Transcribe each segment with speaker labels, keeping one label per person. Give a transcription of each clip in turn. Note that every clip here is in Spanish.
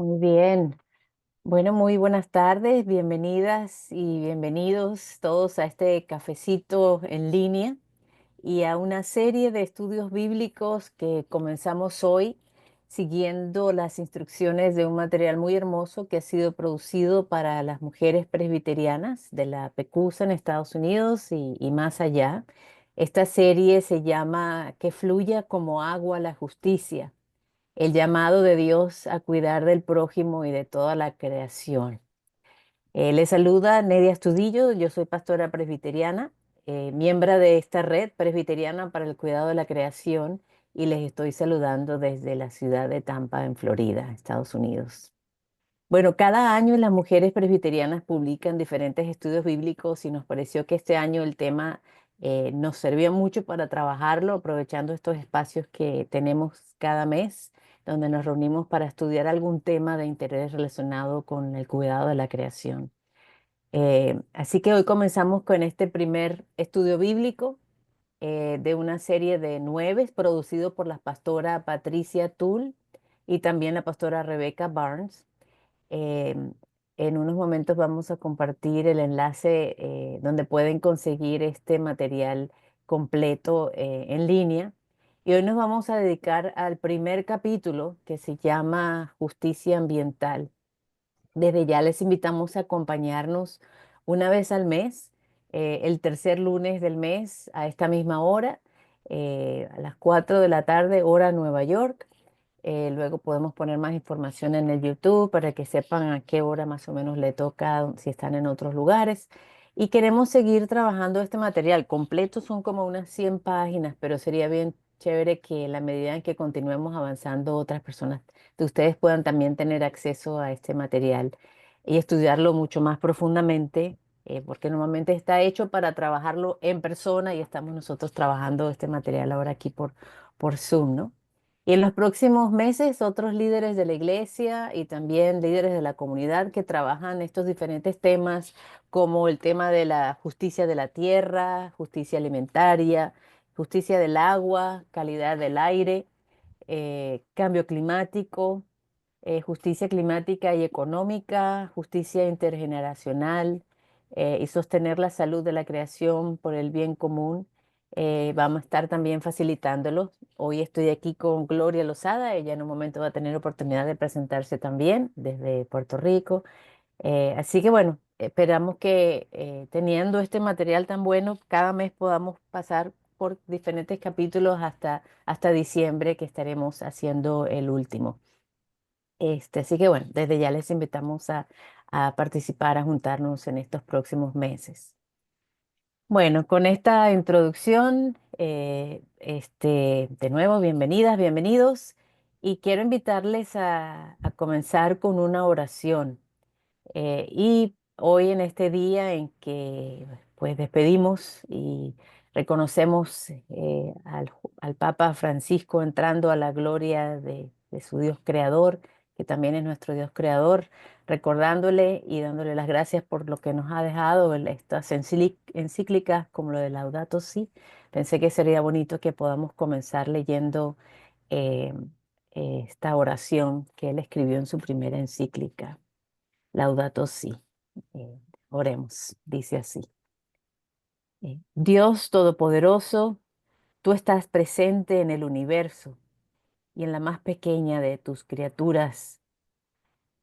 Speaker 1: Muy bien. Bueno, muy buenas tardes, bienvenidas y bienvenidos todos a este cafecito en línea y a una serie de estudios bíblicos que comenzamos hoy siguiendo las instrucciones de un material muy hermoso que ha sido producido para las mujeres presbiterianas de la PECUSA en Estados Unidos y más allá. Esta serie se llama Que fluya como agua la justicia, el llamado de Dios a cuidar del prójimo y de toda la creación. Les saluda Nedia Astudillo, yo soy pastora presbiteriana, miembro de esta red presbiteriana para el cuidado de la creación y les estoy saludando desde la ciudad de Tampa, en Florida, Estados Unidos. Bueno, cada año las mujeres presbiterianas publican diferentes estudios bíblicos y nos pareció que este año el tema nos servía mucho para trabajarlo, aprovechando estos espacios que tenemos cada mes, donde nos reunimos para estudiar algún tema de interés relacionado con el cuidado de la creación. Así que hoy comenzamos con este primer estudio bíblico de una serie de 9 producido por la pastora Patricia Tull y también la pastora Rebecca Barnes. Em, en unos momentos vamos a compartir el enlace donde pueden conseguir este material completo en línea. Y hoy nos vamos a dedicar al primer capítulo que se llama Justicia Ambiental. Desde ya les invitamos a acompañarnos una vez al mes, el tercer lunes del mes a esta misma hora, a las 4 de la tarde, hora Nueva York. Luego podemos poner más información en el YouTube para que sepan a qué hora más o menos le toca si están en otros lugares. Y queremos seguir trabajando este material. Completo son como unas 100 páginas, pero sería bien chévere que en la medida en que continuemos avanzando, otras personas de ustedes puedan también tener acceso a este material y estudiarlo mucho más profundamente, porque normalmente está hecho para trabajarlo en persona y estamos nosotros trabajando este material ahora aquí por Zoom, ¿no? Y en los próximos meses, otros líderes de la iglesia y también líderes de la comunidad que trabajan estos diferentes temas, como el tema de la justicia de la tierra, justicia alimentaria, justicia del agua, calidad del aire, cambio climático, justicia climática y económica, justicia intergeneracional, y sostener la salud de la creación por el bien común. Vamos a estar también facilitándolo. Hoy estoy aquí con Gloria Lozada. Ella en un momento va a tener oportunidad de presentarse también desde Puerto Rico. Así que bueno, esperamos que teniendo este material tan bueno, cada mes podamos pasar por diferentes capítulos hasta diciembre, que estaremos haciendo el último. Así que bueno, desde ya les invitamos a participar, a juntarnos en estos próximos meses. Bueno, con esta introducción, de nuevo, bienvenidas, bienvenidos, y quiero invitarles a comenzar con una oración. Y hoy en este día en que pues despedimos y reconocemos al Papa Francisco entrando a la gloria de su Dios creador, que también es nuestro Dios creador, recordándole y dándole las gracias por lo que nos ha dejado en estas encíclicas como lo de Laudato Si. Pensé que sería bonito que podamos comenzar leyendo eh, esta oración que él escribió en su primera encíclica. Laudato Si. Eh, Oremos, dice así. Dios Todopoderoso, tú estás presente en el universo y en la más pequeña de tus criaturas.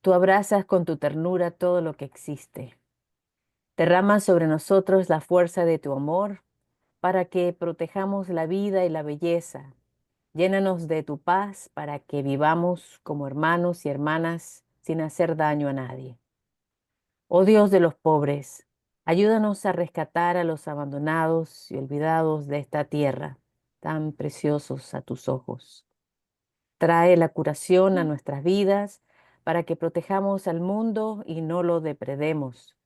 Speaker 1: Tú abrazas con tu ternura todo lo que existe. Derramas sobre nosotros la fuerza de tu amor para que protejamos la vida y la belleza. Llénanos de tu paz para que vivamos como hermanos y hermanas sin hacer daño a nadie. Oh Dios de los pobres, ayúdanos a rescatar a los abandonados y olvidados de esta tierra, tan preciosos a tus ojos. Trae la curación a nuestras vidas para que protejamos al mundo y no lo depredemos,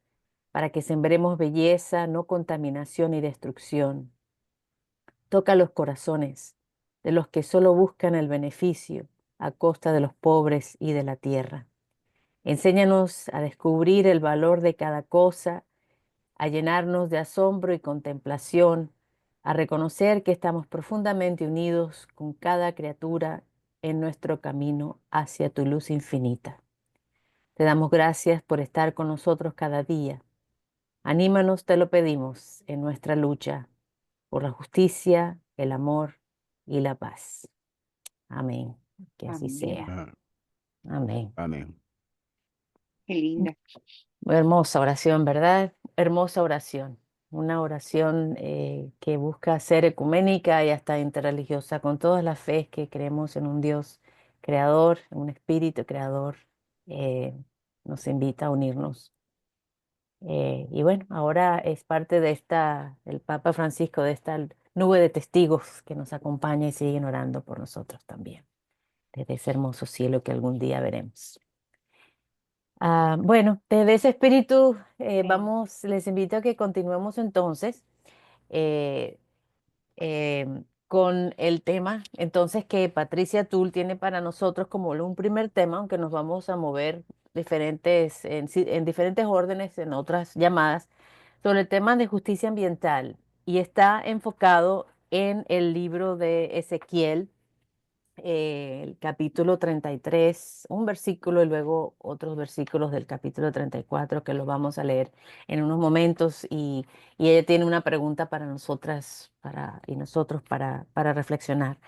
Speaker 1: para que sembremos belleza, no contaminación y destrucción. Toca los corazones de los que solo buscan el beneficio a costa de los pobres y de la tierra. Enséñanos a descubrir el valor de cada cosa, a llenarnos de asombro y contemplación, a reconocer que estamos profundamente unidos con cada criatura en nuestro camino hacia tu luz infinita. Te damos gracias por estar con nosotros cada día. Anímanos, te lo pedimos, en nuestra lucha por la justicia, el amor y la paz. Amén. Que así
Speaker 2: Amén.
Speaker 1: sea. Amén.
Speaker 3: Amén.
Speaker 2: Qué linda.
Speaker 1: Hermosa oración, ¿verdad? Hermosa oración. Una oración que busca ser ecuménica y hasta interreligiosa, con todas las fe que creemos en un Dios creador, en un espíritu creador. eh, Nos invita a unirnos. Y bueno, ahora es parte de el Papa Francisco, de esta nube de testigos que nos acompaña y siguen orando por nosotros también, desde ese hermoso cielo que algún día veremos. Bueno, desde ese espíritu,
Speaker 2: Amén.
Speaker 1: les invito a que continuemos entonces eh, con el tema entonces que Patricia Tull tiene para nosotros como un primer tema, aunque nos vamos a mover en diferentes órdenes, en otras llamadas, sobre el tema de justicia ambiental y está enfocado en el libro de Ezequiel, el capítulo 33, un versículo y luego otros versículos del capítulo 34 que los vamos a leer en unos momentos y ella tiene una pregunta para nosotras y nosotros para reflexionar.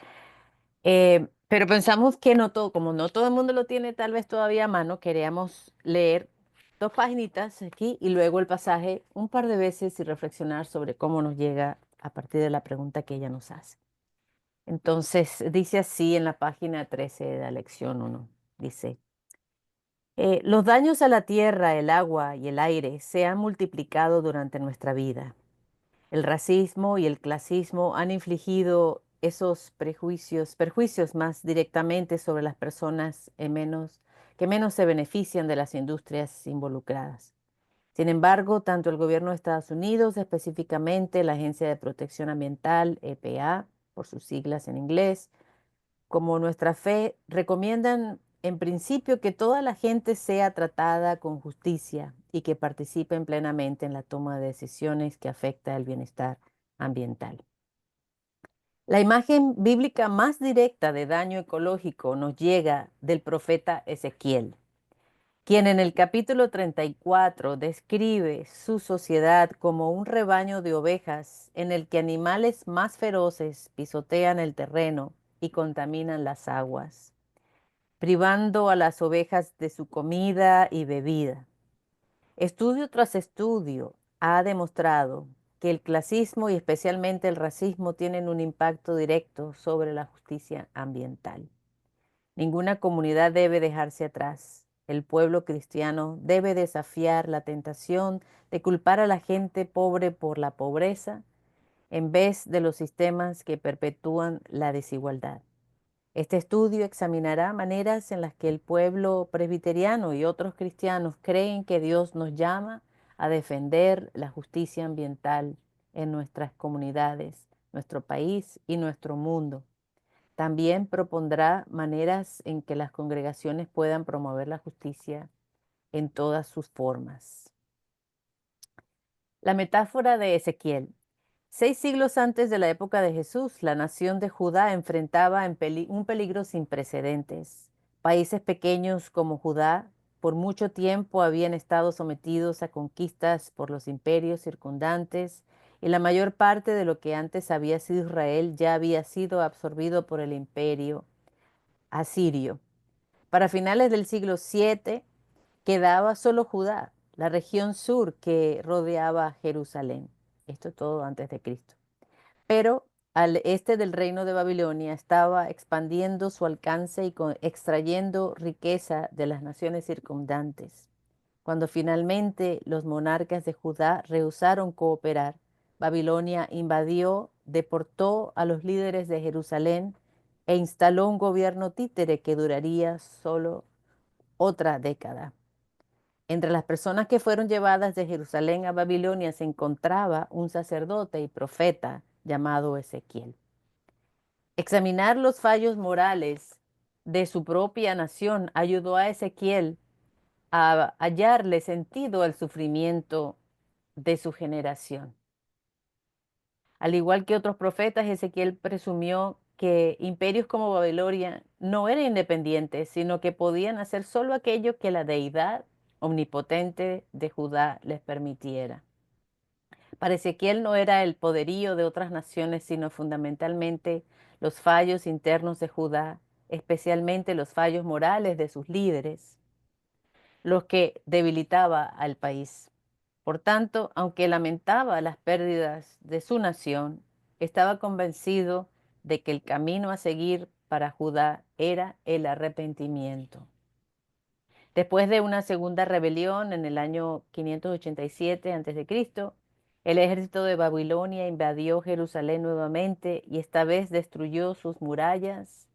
Speaker 1: Pero pensamos que no todo, como no todo el mundo lo tiene tal vez todavía a mano, queríamos leer dos paginitas aquí y luego el pasaje un par de veces y reflexionar sobre cómo nos llega a partir de la pregunta que ella nos hace. Entonces, dice así en la página 13 de la lección 1. Dice, los daños a la tierra, el agua y el aire se han multiplicado durante nuestra vida. El racismo y el clasismo han infligido esos perjuicios más directamente sobre las personas que menos se benefician de las industrias involucradas. Sin embargo, tanto el gobierno de Estados Unidos, específicamente la Agencia de Protección Ambiental, EPA, por sus siglas en inglés, como nuestra fe, recomiendan en principio que toda la gente sea tratada con justicia y que participen plenamente en la toma de decisiones que afecta el bienestar ambiental. La imagen bíblica más directa de daño ecológico nos llega del profeta Ezequiel, quien en el capítulo 34 describe su sociedad como un rebaño de ovejas en el que animales más feroces pisotean el terreno y contaminan las aguas, privando a las ovejas de su comida y bebida. Estudio tras estudio ha demostrado que el clasismo y especialmente el racismo tienen un impacto directo sobre la justicia ambiental. Ninguna comunidad debe dejarse atrás. El pueblo cristiano debe desafiar la tentación de culpar a la gente pobre por la pobreza en vez de los sistemas que perpetúan la desigualdad. Este estudio examinará maneras en las que el pueblo presbiteriano y otros cristianos creen que Dios nos llama a defender la justicia ambiental en nuestras comunidades, nuestro país y nuestro mundo. También propondrá maneras en que las congregaciones puedan promover la justicia en todas sus formas. La metáfora de Ezequiel. 6 siglos antes de la época de Jesús, la nación de Judá enfrentaba un peligro sin precedentes. Países pequeños como Judá por mucho tiempo habían estado sometidos a conquistas por los imperios circundantes y la mayor parte de lo que antes había sido Israel ya había sido absorbido por el imperio asirio. Para finales del siglo VII quedaba solo Judá, la región sur que rodeaba Jerusalén. Esto todo antes de Cristo. Pero al este del reino de Babilonia estaba expandiendo su alcance y extrayendo riqueza de las naciones circundantes. Cuando finalmente los monarcas de Judá rehusaron cooperar, Babilonia invadió, deportó a los líderes de Jerusalén e instaló un gobierno títere que duraría solo otra década. Entre las personas que fueron llevadas de Jerusalén a Babilonia se encontraba un sacerdote y profeta llamado Ezequiel. Examinar los fallos morales de su propia nación ayudó a Ezequiel a hallarle sentido al sufrimiento de su generación. Al igual que otros profetas, Ezequiel presumió que imperios como Babilonia no eran independientes, sino que podían hacer solo aquello que la deidad omnipotente de Judá les permitiera. Para Ezequiel no era el poderío de otras naciones, sino fundamentalmente los fallos internos de Judá, especialmente los fallos morales de sus líderes, los que debilitaba al país. Por tanto, aunque lamentaba las pérdidas de su nación, estaba convencido de que el camino a seguir para Judá era el arrepentimiento. Después de una segunda rebelión en el año 587 a.C., el ejército de Babilonia invadió Jerusalén nuevamente y esta vez destruyó sus murallas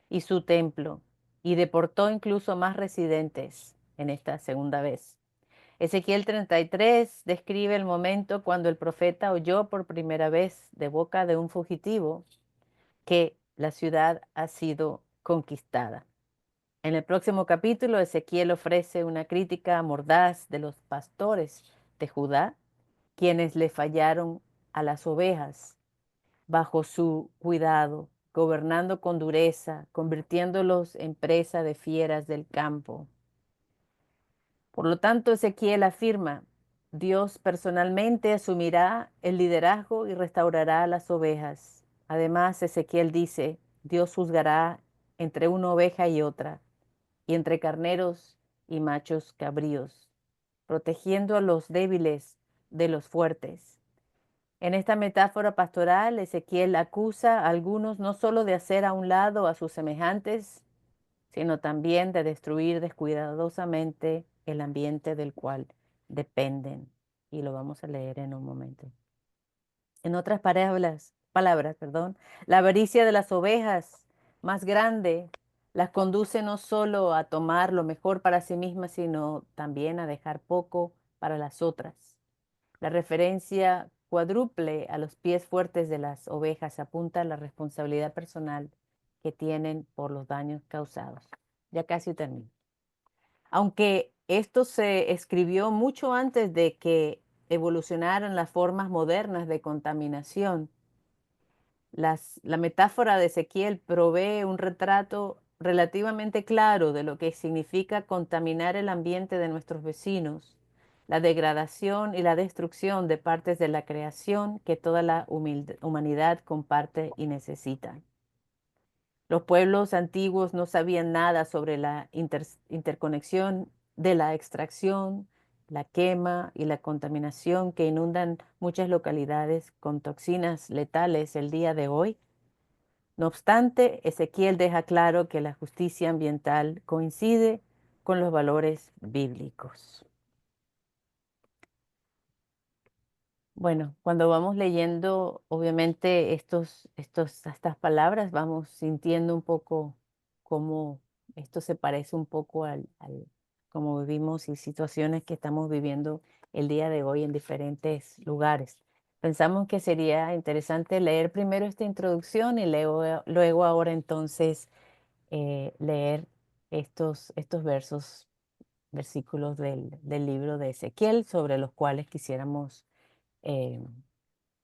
Speaker 1: y su templo y deportó incluso más residentes en esta segunda vez. Ezequiel 33 describe el momento cuando el profeta oyó por primera vez de boca de un fugitivo que la ciudad ha sido conquistada. En el próximo capítulo, Ezequiel ofrece una crítica mordaz de los pastores de Judá, quienes le fallaron a las ovejas bajo su cuidado, gobernando con dureza, convirtiéndolos en presa de fieras del campo. Por lo tanto, Ezequiel afirma, Dios personalmente asumirá el liderazgo y restaurará a las ovejas. Además, Ezequiel dice, Dios juzgará entre una oveja y otra, y entre carneros y machos cabríos, protegiendo a los débiles de los fuertes. En esta metáfora pastoral, Ezequiel acusa a algunos no solo de hacer a un lado a sus semejantes, sino también de destruir descuidadosamente el ambiente del cual dependen. Y lo vamos a leer en un momento. En otras palabras, la avaricia de las ovejas más grande las conduce no solo a tomar lo mejor para sí mismas, sino también a dejar poco para las otras. La referencia cuádruple a los pies fuertes de las ovejas apunta a la responsabilidad personal que tienen por los daños causados. Ya casi termino. Aunque esto se escribió mucho antes de que evolucionaran las formas modernas de contaminación, la metáfora de Ezequiel provee un retrato relativamente claro de lo que significa contaminar el ambiente de nuestros vecinos, la degradación y la destrucción de partes de la creación que toda la humanidad comparte y necesita. Los pueblos antiguos no sabían nada sobre la interconexión de la extracción, la quema y la contaminación que inundan muchas localidades con toxinas letales el día de hoy. No obstante, Ezequiel deja claro que la justicia ambiental coincide con los valores bíblicos. Bueno, cuando vamos leyendo, obviamente, estas palabras, vamos sintiendo un poco cómo esto se parece un poco al cómo vivimos y situaciones que estamos viviendo el día de hoy en diferentes lugares. Pensamos que sería interesante leer primero esta introducción y luego ahora entonces leer estos versículos del libro de Ezequiel sobre los cuales quisiéramos eh,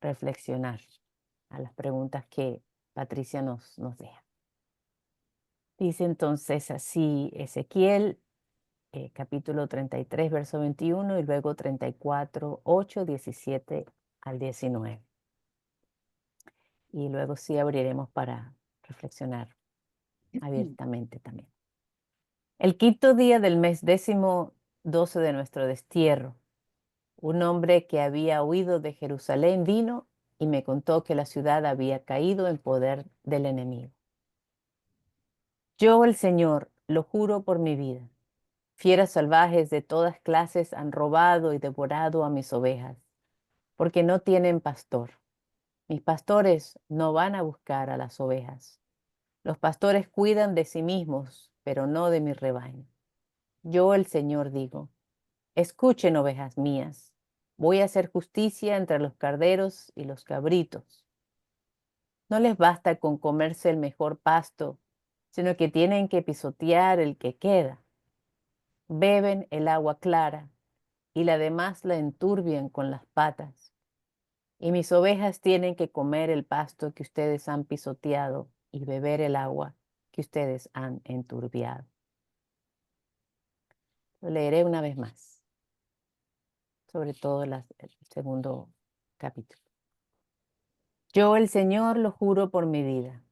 Speaker 1: reflexionar a las preguntas que Patricia nos deja. Dice entonces así Ezequiel, capítulo 33, verso 21 y luego 34, 8, 17 al 19. Y luego sí abriremos para reflexionar abiertamente también. El quinto día del mes 12 de nuestro destierro, un hombre que había huido de Jerusalén vino y me contó que la ciudad había caído en poder del enemigo. Yo, el Señor, lo juro por mi vida. Fieras salvajes de todas clases han robado y devorado a mis ovejas, porque no tienen pastor. Mis pastores no van a buscar a las ovejas. Los pastores cuidan de sí mismos, pero no de mi rebaño. Yo, el Señor, digo, escuchen, ovejas mías, voy a hacer justicia entre los carneros y los cabritos. No les basta con comerse el mejor pasto, sino que tienen que pisotear el que queda. Beben el agua clara y la demás la enturbian con las patas. Y mis ovejas tienen que comer el pasto que ustedes han pisoteado y beber el agua que ustedes han enturbiado. Lo leeré una vez más, sobre todo el segundo capítulo. Yo, el Señor, lo juro por mi vida.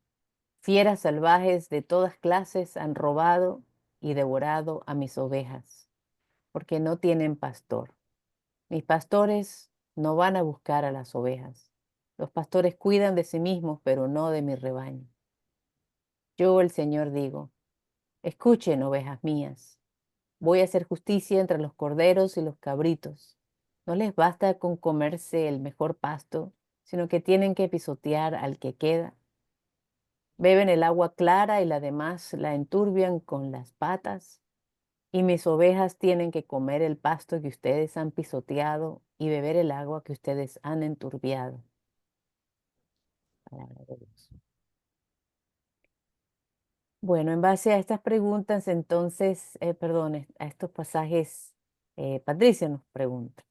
Speaker 1: Fieras salvajes de todas clases han robado y devorado a mis ovejas, porque no tienen pastor. Mis pastores no van a buscar a las ovejas. Los pastores cuidan de sí mismos, pero no de mi rebaño. Yo, el Señor, digo, escuchen, ovejas mías. Voy a hacer justicia entre los corderos y los cabritos. No les basta con comerse el mejor pasto, sino que tienen que pisotear al que queda. Beben el agua clara y la demás la enturbian con las patas. Y mis ovejas tienen que comer el pasto que ustedes han pisoteado y beber el agua que ustedes han enturbiado. Palabra de Dios. Bueno, en base a estas preguntas, entonces, perdón, a estos pasajes, Patricia nos pregunta,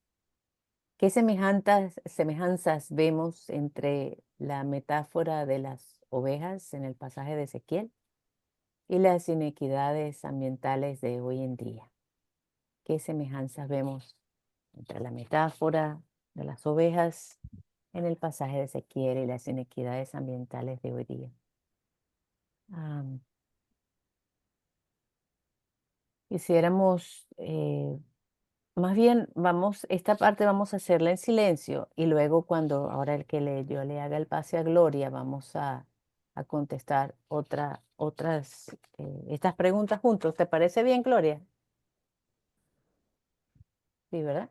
Speaker 1: ¿qué semejanzas vemos entre la metáfora de las ovejas en el pasaje de Ezequiel y las inequidades ambientales de hoy en día? ¿Qué semejanzas vemos entre la metáfora de las ovejas en el pasaje de Ezequiel y las inequidades ambientales de hoy día? Am, Quisiéramos, más bien, esta parte vamos a hacerla en silencio y luego ahora yo le haga el pase a Gloria, vamos a contestar estas preguntas juntos. ¿Te parece bien, Gloria? Sí, ¿verdad?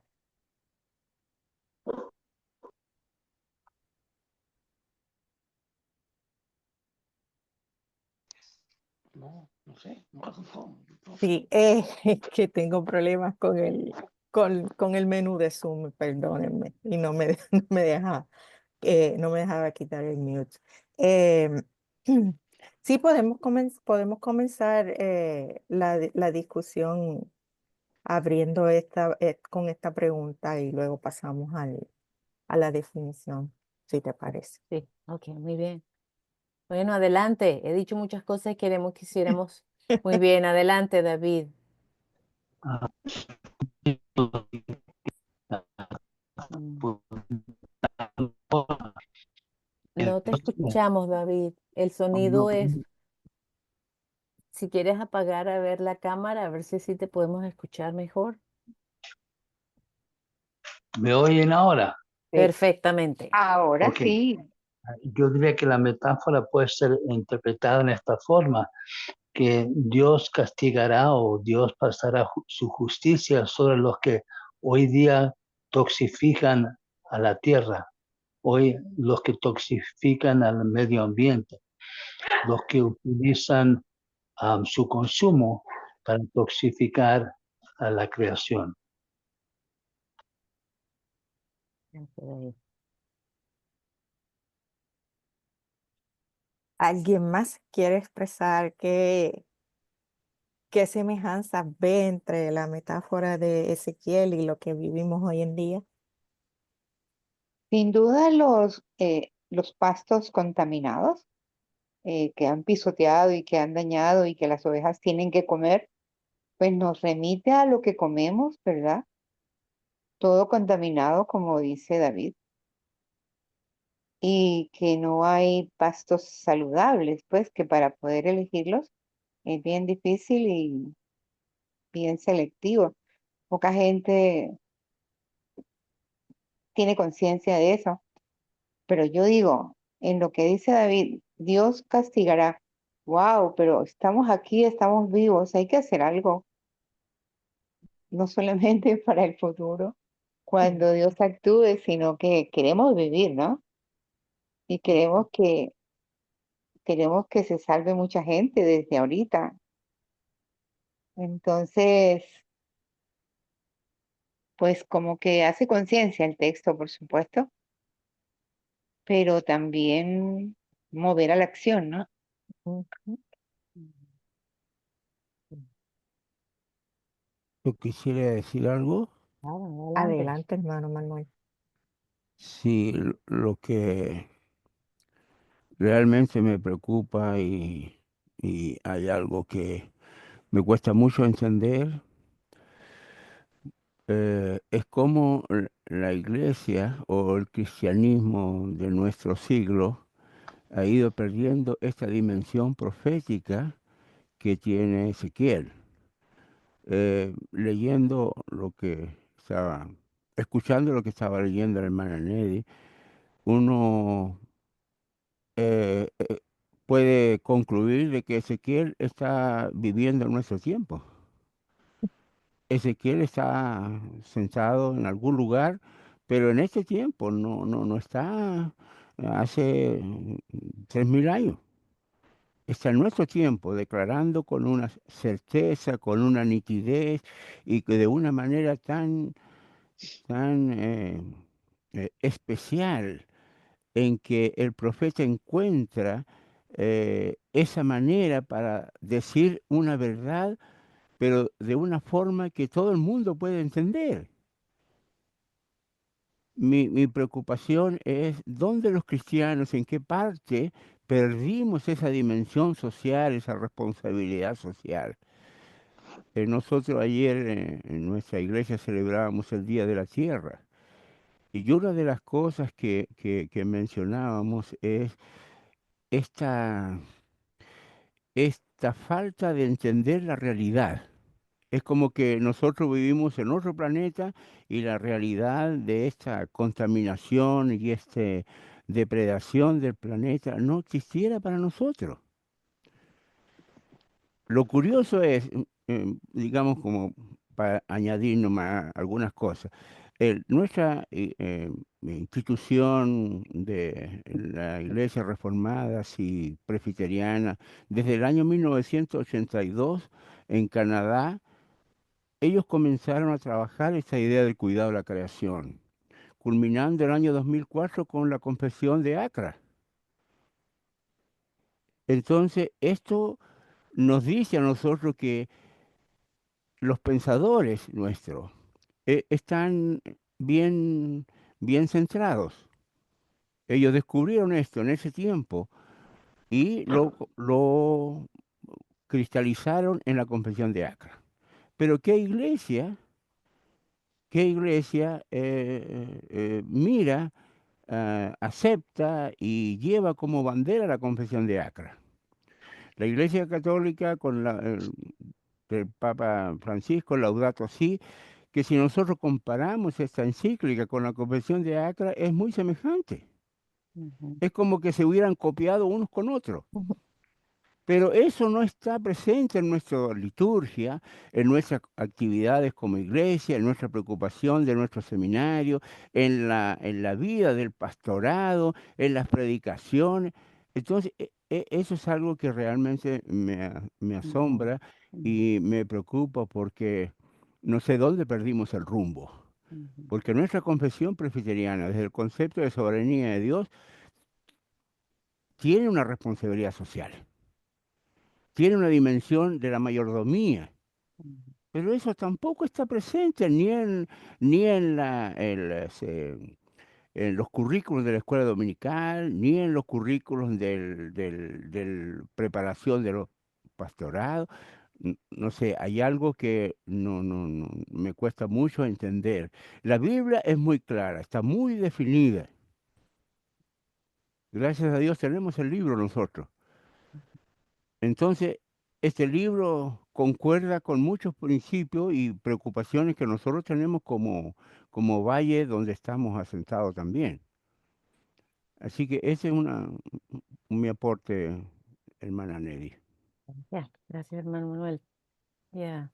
Speaker 3: No, no sé. Microphone.
Speaker 4: Sí, es que tengo problemas con el menú de Zoom, perdónenme, y no me no me dejaba quitar el mute. Em, sí, podemos comenzar la discusión abriendo con esta pregunta y luego pasamos a la definición, si te parece.
Speaker 1: Sí, ok, muy bien. Bueno, adelante. He dicho muchas cosas que quisiéramos. Muy bien, adelante, David.
Speaker 3: Ah,
Speaker 1: Mm.
Speaker 3: pues,
Speaker 1: No te
Speaker 3: no,
Speaker 1: escuchamos, David. El sonido es, si quieres apagar a ver la cámara, a ver si así te podemos escuchar mejor.
Speaker 3: ¿me oyen ahora?
Speaker 2: Sí.
Speaker 1: Perfectamente.
Speaker 2: Ahora
Speaker 3: Ok.
Speaker 2: sí.
Speaker 3: Yo diría que la metáfora puede ser interpretada en esta forma, que Dios castigará o Dios pasará su justicia sobre los que hoy día toxifican a la tierra, hoy los que toxifican al medio ambiente, los que utilizan su consumo para toxificar a la creación.
Speaker 1: Gracias, David.
Speaker 4: ¿Alguien más quiere expresar qué semejanza ve entre la metáfora de Ezequiel y lo que vivimos hoy en día?
Speaker 2: Sin duda los pastos contaminados que han pisoteado y que han dañado y que las ovejas tienen que comer, pues nos remite a lo que comemos, ¿verdad? Todo contaminado, como dice David, y que no hay pastos saludables, pues que para poder elegirlos es bien difícil y bien selectivo. Poca gente tiene conciencia de eso. Pero yo digo, en lo que dice David, Dios castigará. Wow, pero estamos aquí, estamos vivos, hay que hacer algo, no solamente para el futuro, cuando Dios actúe, sino que queremos vivir, ¿no? Y queremos que se salve mucha gente desde ahorita. Entonces, pues como que hace conciencia el texto, por supuesto, pero también mover a la acción, ¿no?
Speaker 4: Ujú.
Speaker 5: Yo quisiera decir algo.
Speaker 1: Claro, adelante.
Speaker 4: Adelante, hermano Manuel.
Speaker 5: Sí, realmente me preocupa y hay algo que me cuesta mucho entender. Es como la iglesia o el cristianismo de nuestro siglo ha ido perdiendo esta dimensión profética que tiene Ezequiel. Leyendo lo que estaba, escuchando lo que estaba leyendo la hermana Nelly, uno puede concluir de que Ezequiel está viviendo en nuestro tiempo. Ezequiel está sentado en algún lugar, pero en este tiempo no está hace 3000 años. Está en nuestro tiempo, declarando con una certeza, con una nitidez y que de una manera tan especial en que el profeta encuentra esa manera para decir una verdad, pero de una forma que todo el mundo puede entender. Mi preocupación es dónde los cristianos, en qué parte perdimos esa dimensión social, esa responsabilidad social. Nosotros ayer en nuestra iglesia celebrábamos el Día de la Tierra y una de las cosas que mencionábamos es esta, esta falta de entender la realidad. Es como que nosotros vivimos en otro planeta y la realidad de esta contaminación y esta depredación del planeta no existiera para nosotros. Lo curioso es, digamos, como para añadir nomás algunas cosas, nuestra institución de la Iglesia Reformada y Presbiteriana, desde el año 1982 en Canadá, ellos comenzaron a trabajar esta idea del cuidado de la creación, culminando el año 2004 con la Confesión de Acra. Entonces, esto nos dice a nosotros que los pensadores nuestros están bien, bien centrados. Ellos descubrieron esto en ese tiempo y lo cristalizaron en la Confesión de Acra. Pero qué iglesia mira, acepta y lleva como bandera la Confesión de Acra? La Iglesia Católica con el Papa Francisco, Laudato Si, que si nosotros comparamos esta encíclica con la Confesión de Acra, es muy semejante.
Speaker 1: Ujú,
Speaker 5: Es como que se hubieran copiado unos con otros.
Speaker 1: ujú,
Speaker 5: Pero eso no está presente en nuestra liturgia, en nuestras actividades como iglesia, en nuestra preocupación de nuestro seminario, en la vida del pastorado, en las predicaciones. Entonces, eso es algo que realmente me
Speaker 1: ujú,
Speaker 5: asombra
Speaker 1: ujú,
Speaker 5: y me preocupa porque no sé dónde perdimos el rumbo.
Speaker 1: ujú,
Speaker 5: Porque nuestra confesión presbiteriana, desde el concepto de soberanía de Dios, tiene una responsabilidad social, tiene una dimensión de la mayordomía,
Speaker 1: ujú,
Speaker 5: pero eso tampoco está presente ni en los currículos de la escuela dominical, ni en los currículos del preparación de los pastorados. No sé, hay algo que no me cuesta mucho entender. La Biblia es muy clara, está muy definida. Gracias a Dios tenemos el libro nosotros. Entonces, este libro concuerda con muchos principios y preocupaciones que nosotros tenemos como valle donde estamos asentados también. Así que ese es mi aporte, hermana Nelly.
Speaker 1: ya, gracias, hermano Manuel. Ya.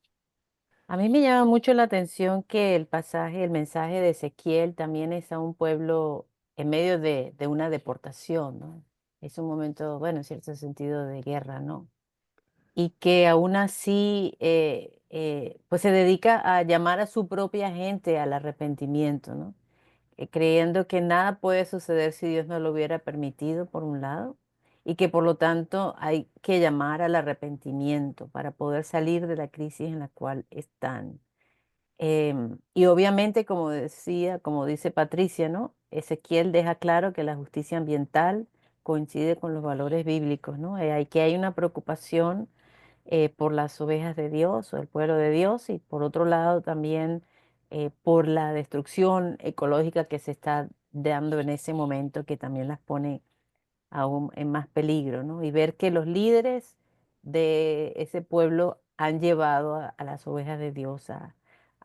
Speaker 1: A mí me llama mucho la atención que el pasaje, el mensaje de Ezequiel también es a un pueblo en medio de una deportación, ¿no? Es un momento, bueno, en cierto sentido de guerra, ¿no? Y que aún así, pues se dedica a llamar a su propia gente al arrepentimiento, ¿no? Creyendo que nada puede suceder si Dios no lo hubiera permitido, por un lado, y que por lo tanto hay que llamar al arrepentimiento para poder salir de la crisis en la cual están. Y obviamente, como decía, como dice Patricia, ¿no? Ezequiel deja claro que la justicia ambiental coincide con los valores bíblicos, ¿no? Que hay una preocupación por las ovejas de Dios o el pueblo de Dios y por otro lado también por la destrucción ecológica que se está dando en ese momento que también las pone aún en más peligro, ¿no? Y ver que los líderes de ese pueblo han llevado a las ovejas de Dios a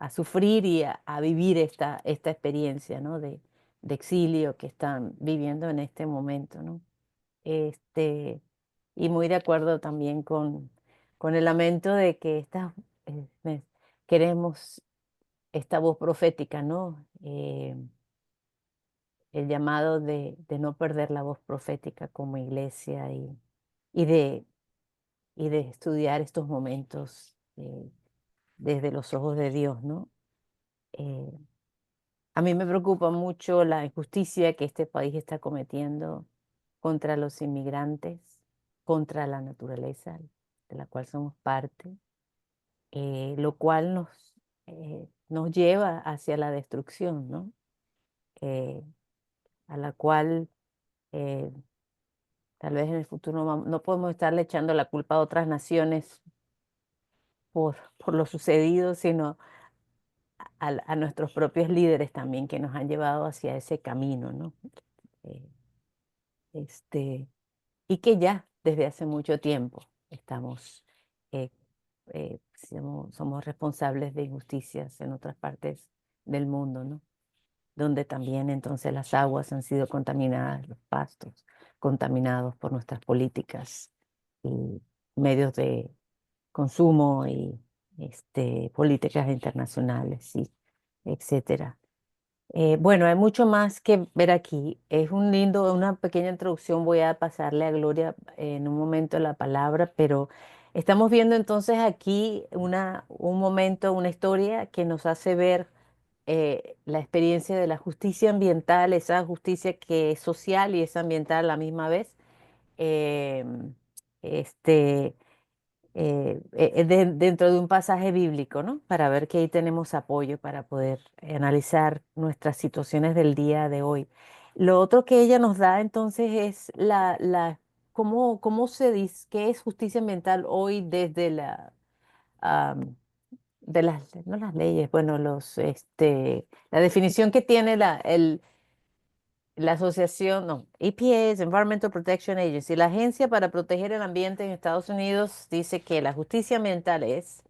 Speaker 1: sufrir y a vivir esta experiencia, ¿no? De exilio que están viviendo en este momento, ¿no? Este, y muy de acuerdo también con el lamento de que queremos esta voz profética, ¿no? El llamado de no perder la voz profética como iglesia y de, y de estudiar estos momentos desde los ojos de Dios, ¿no? Eh, a mí me preocupa mucho la injusticia que este país está cometiendo contra los inmigrantes, contra la naturaleza de la cual somos parte, lo cual nos lleva hacia la destrucción, ¿no? A la cual eh, tal vez en el futuro no podemos estarle echando la culpa a otras naciones por lo sucedido, sino a nuestros propios líderes también que nos han llevado hacia ese camino, ¿no? Eh, este, y que ya desde hace mucho tiempo estamos, eh, somos responsables de injusticias en otras partes del mundo, ¿no? Donde también entonces las aguas han sido contaminadas, los pastos contaminados por nuestras políticas y medios de consumo y políticas internacionales, y etcétera. Bueno, hay mucho más que ver aquí. Es una pequeña introducción. Voy a pasarle a Gloria en un momento la palabra, pero estamos viendo entonces aquí un momento, una historia que nos hace ver la experiencia de la justicia ambiental, esa justicia que es social y es ambiental a la misma vez. em, este, Dentro de un pasaje bíblico, ¿no? Para ver que ahí tenemos apoyo para poder analizar nuestras situaciones del día de hoy. Lo otro que ella nos da entonces es cómo se dice, qué es justicia ambiental hoy desde am, no las leyes, bueno, la definición que tiene la asociación, no, EPA es Environmental Protection Agency, la Agencia para Proteger el Ambiente en Estados Unidos, dice que la justicia ambiental es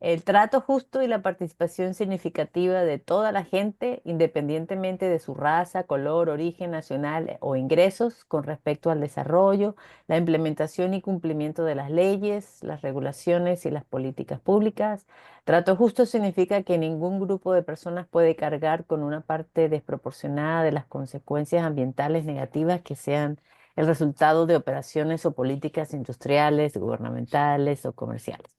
Speaker 1: el trato justo y la participación significativa de toda la gente, independientemente de su raza, color, origen nacional o ingresos, con respecto al desarrollo, la implementación y cumplimiento de las leyes, las regulaciones y las políticas públicas. Trato justo significa que ningún grupo de personas puede cargar con una parte desproporcionada de las consecuencias ambientales negativas que sean el resultado de operaciones o políticas industriales, gubernamentales o comerciales.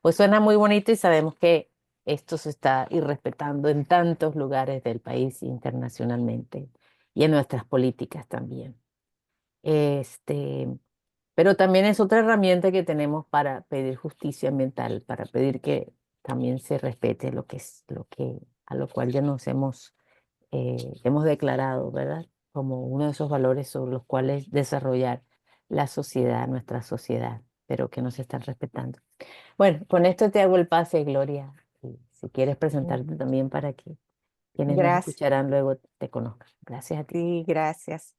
Speaker 1: Pues suena muy bonito y sabemos que esto se está irrespetando en tantos lugares del país internacionalmente y en nuestras políticas también. Este, pero también es otra herramienta que tenemos para pedir justicia ambiental, para pedir que también se respete a lo cual ya nos hemos declarado, ¿verdad? Como uno de esos valores sobre los cuales desarrollar la sociedad, nuestra sociedad, pero que no se están respetando. Bueno, con esto te hago el pase, Gloria. Y si quieres presentarte también para que quienes nos
Speaker 4: Gracias.
Speaker 1: escucharán luego te conozcan. Gracias a ti.
Speaker 4: Sí, gracias.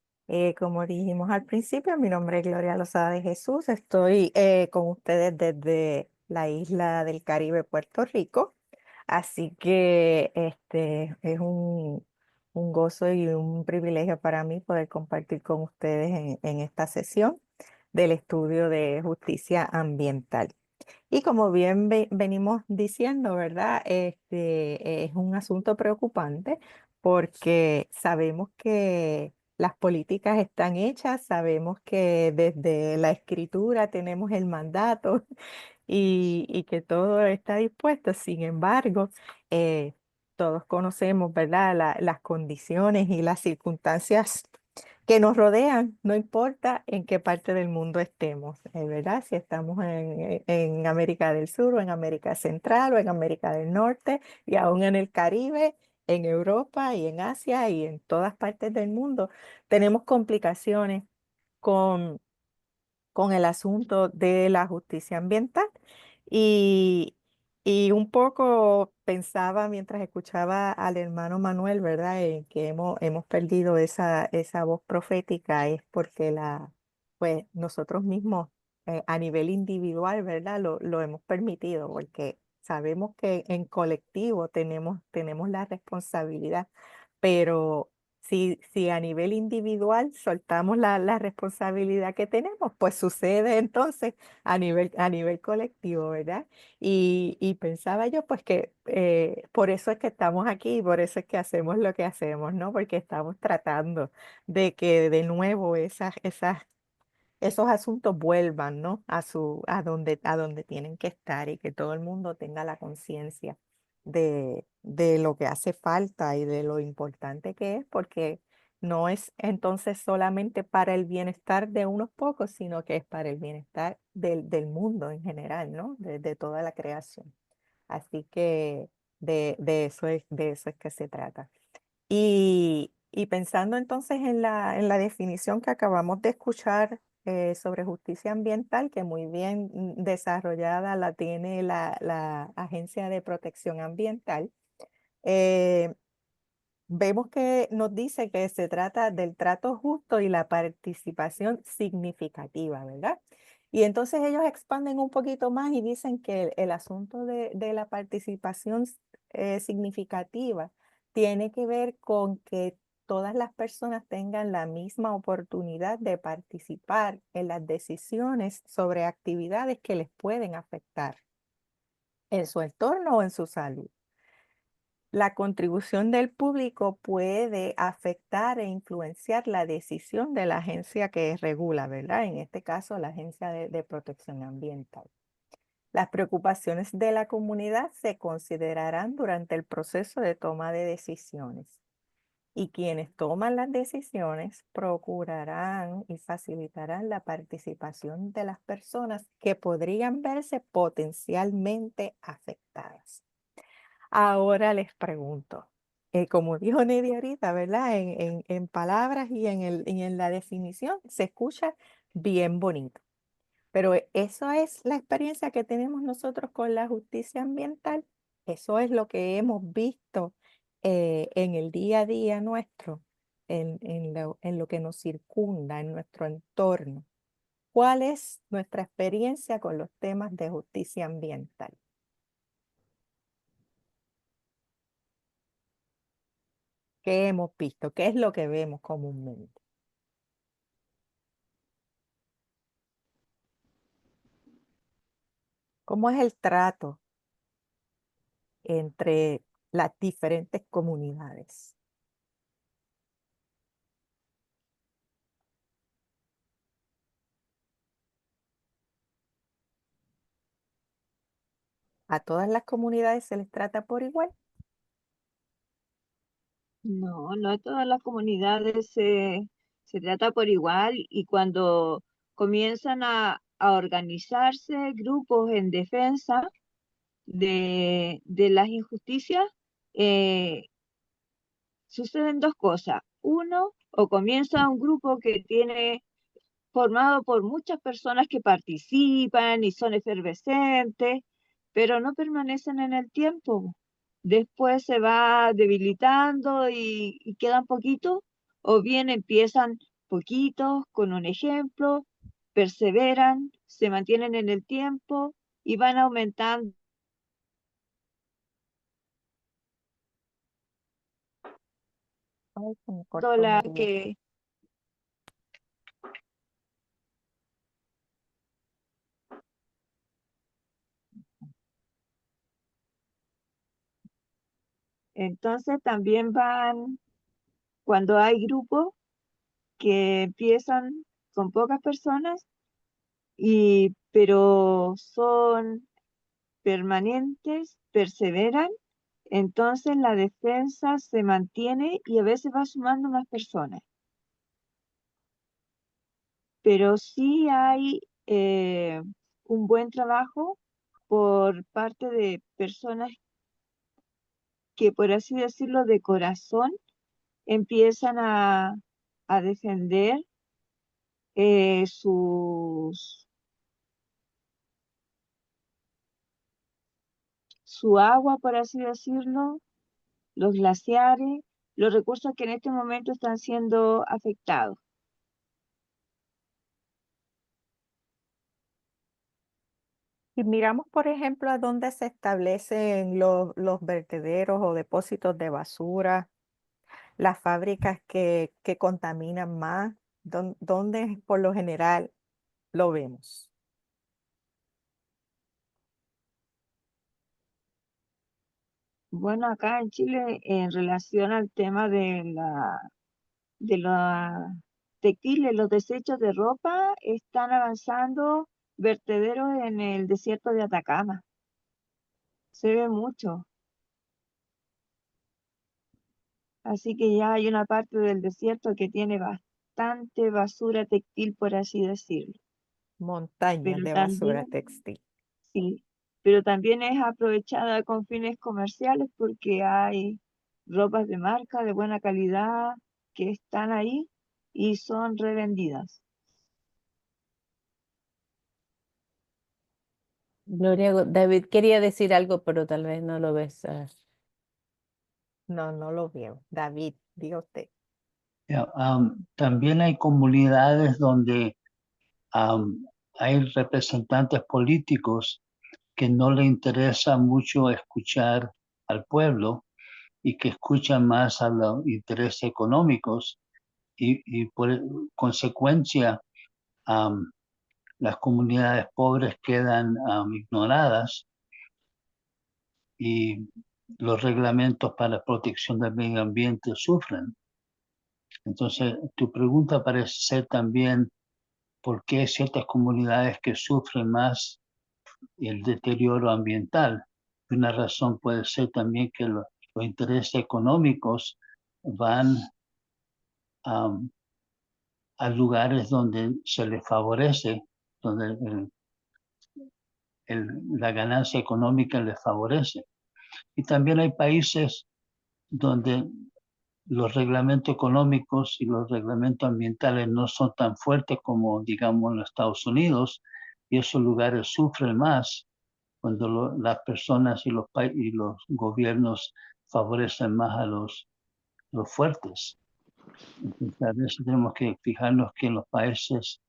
Speaker 4: Como dijimos al principio, mi nombre es Gloria Lozada de Jesús. Estoy con ustedes desde la isla del Caribe, Puerto Rico. Así que es un gozo y un privilegio para mí poder compartir con ustedes en esta sesión del estudio de justicia ambiental. Y como bien venimos diciendo, ¿verdad? Es un asunto preocupante porque sabemos que las políticas están hechas, sabemos que desde la escritura tenemos el mandato y que todo está dispuesto. Sin embargo, todos conocemos, ¿verdad? Las condiciones y las circunstancias que nos rodean, no importa en qué parte del mundo estemos, ¿verdad? Si estamos en América del Sur o en América Central o en América del Norte y aún en el Caribe, en Europa y en Asia y en todas partes del mundo, tenemos complicaciones con el asunto de la justicia ambiental. Y, y un poco pensaba mientras escuchaba al hermano Manuel, ¿verdad? Que hemos perdido esa voz profética, es porque pues nosotros mismos a nivel individual, ¿verdad? Lo hemos permitido, porque sabemos que en colectivo tenemos la responsabilidad, pero si a nivel individual soltamos la responsabilidad que tenemos, pues sucede entonces a nivel colectivo, ¿verdad? Y pensaba yo, pues que por eso es que estamos aquí, por eso es que hacemos lo que hacemos, ¿no? Porque estamos tratando de que de nuevo esos asuntos vuelvan, ¿no? A donde tienen que estar y que todo el mundo tenga la conciencia de lo que hace falta y de lo importante que es, porque no es entonces solamente para el bienestar de unos pocos, sino que es para el bienestar del mundo en general, ¿no? De toda la creación. Así que de eso es que se trata. Y pensando entonces en la definición que acabamos de escuchar sobre justicia ambiental, que muy bien desarrollada la tiene la Agencia de Protección Ambiental, eh, vemos que nos dice que se trata del trato justo y la participación significativa, ¿verdad? Y entonces ellos expanden un poquito más y dicen que el asunto de la participación significativa tiene que ver con que todas las personas tengan la misma oportunidad de participar en las decisiones sobre actividades que les pueden afectar en su entorno o en su salud. La contribución del público puede afectar e influenciar la decisión de la agencia que regula, ¿verdad? En este caso, la Agencia de Protección Ambiental. Las preocupaciones de la comunidad se considerarán durante el proceso de toma de decisiones y quienes toman las decisiones procurarán y facilitarán la participación de las personas que podrían verse potencialmente afectadas. Ahora les pregunto, como dijo Nidia ahorita, ¿verdad? En palabras y en la definición se escucha bien bonito, pero eso es la experiencia que tenemos nosotros con la justicia ambiental. Eso es lo que hemos visto en el día a día nuestro, en lo que nos circunda, en nuestro entorno. ¿Cuál es nuestra experiencia con los temas de justicia ambiental? ¿Qué hemos visto? ¿Qué es lo que vemos comúnmente? ¿Cómo es el trato entre las diferentes comunidades? ¿A todas las comunidades se les trata por igual?
Speaker 6: No, no todas las comunidades se trata por igual y cuando comienzan a organizarse grupos en defensa de las injusticias, eh, suceden dos cosas. Uno, o comienza un grupo que tiene formado por muchas personas que participan y son efervescentes, pero no permanecen en el tiempo. Después se va debilitando y quedan poquitos, o bien empiezan poquitos con un ejemplo, perseveran, se mantienen en el tiempo y van aumentando
Speaker 4: Ay, se me cortó
Speaker 6: la
Speaker 4: María.
Speaker 6: que entonces también van, cuando hay grupos que empiezan con pocas personas, pero son permanentes, perseveran, entonces la defensa se mantiene y a veces va sumando más personas. Pero sí hay un buen trabajo por parte de personas que, por así decirlo, de corazón empiezan a defender sus su agua, por así decirlo, los glaciares, los recursos que en este momento están siendo afectados.
Speaker 4: Y miramos, por ejemplo, a dónde se establecen los vertederos o depósitos de basura, las fábricas que contaminan más, ¿dónde por lo general lo vemos?
Speaker 6: Bueno, acá en Chile, en relación al tema de la textiles, los desechos de ropa, están avanzando vertederos en el desierto de Atacama. Se ve mucho. Así que ya hay una parte del desierto que tiene bastante basura textil, por así decirlo.
Speaker 4: Montañas
Speaker 6: Pero
Speaker 4: de basura
Speaker 6: también,
Speaker 4: textil.
Speaker 6: sí, pero también es aprovechada con fines comerciales porque hay ropas de marca de buena calidad que están ahí y son revendidas.
Speaker 1: Gloria, David quería decir algo, pero tal vez no lo ves.
Speaker 4: No, no lo veo. David, diga usted.
Speaker 3: Ya, también hay comunidades donde am, hay representantes políticos que no le interesa mucho escuchar al pueblo y que escuchan más a los intereses económicos y por consecuencia am, las comunidades pobres quedan ignoradas y los reglamentos para protección del medio ambiente sufren. Entonces, tu pregunta parece ser también por qué hay ciertas comunidades que sufren más el deterioro ambiental. Una razón puede ser también que los intereses económicos van am, a lugares donde se les favorece, donde la ganancia económica les favorece. Y también hay países donde los reglamentos económicos y los reglamentos ambientales no son tan fuertes como, digamos, en los Estados Unidos, y esos lugares sufren más cuando las personas y los gobiernos favorecen más a los fuertes. Entonces, a veces tenemos que fijarnos que en los países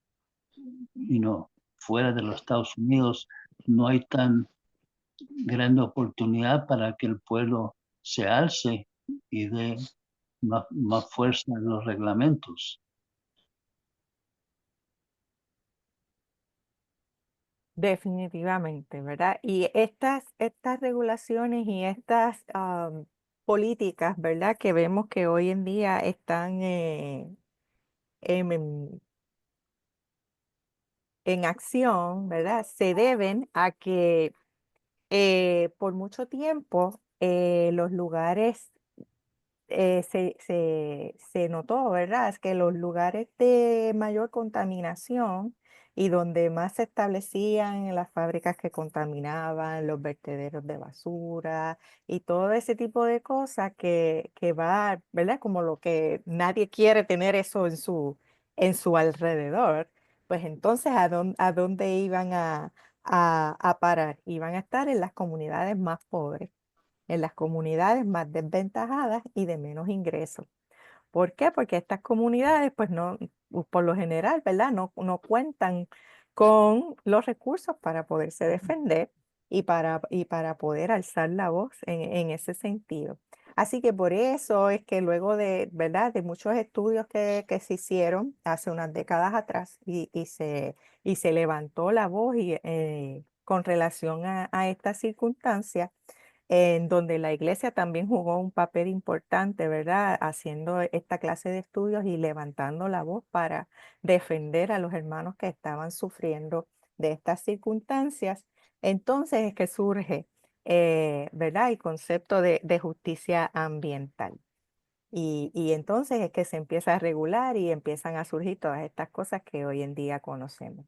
Speaker 3: fuera de los Estados Unidos no hay tan grande oportunidad para que el pueblo se alce y dé más fuerza en los reglamentos.
Speaker 4: Definitivamente, ¿verdad? Y estas regulaciones y estas políticas, ¿verdad? Que vemos que hoy en día están en, en acción, ¿verdad? Se deben a que por mucho tiempo los lugares se notó, ¿verdad? Es que los lugares de mayor contaminación y donde más se establecían las fábricas que contaminaban, los vertederos de basura y todo ese tipo de cosas que va, ¿verdad? Como lo que nadie quiere tener eso en su alrededor, pues entonces ¿a dónde iban a parar? Iban a estar en las comunidades más pobres, en las comunidades más desventajadas y de menos ingresos. ¿Por qué? Porque estas comunidades, pues no, por lo general, ¿verdad? No cuentan con los recursos para poderse defender y para poder alzar la voz en ese sentido. Así que por eso es que luego de, ¿verdad? De muchos estudios que se hicieron hace unas décadas atrás y se levantó la voz con relación a estas circunstancias, en donde la iglesia también jugó un papel importante, ¿verdad? Haciendo esta clase de estudios y levantando la voz para defender a los hermanos que estaban sufriendo de estas circunstancias. Entonces es que surge, ¿verdad? El concepto de justicia ambiental. Y entonces es que se empieza a regular y empiezan a surgir todas estas cosas que hoy en día conocemos.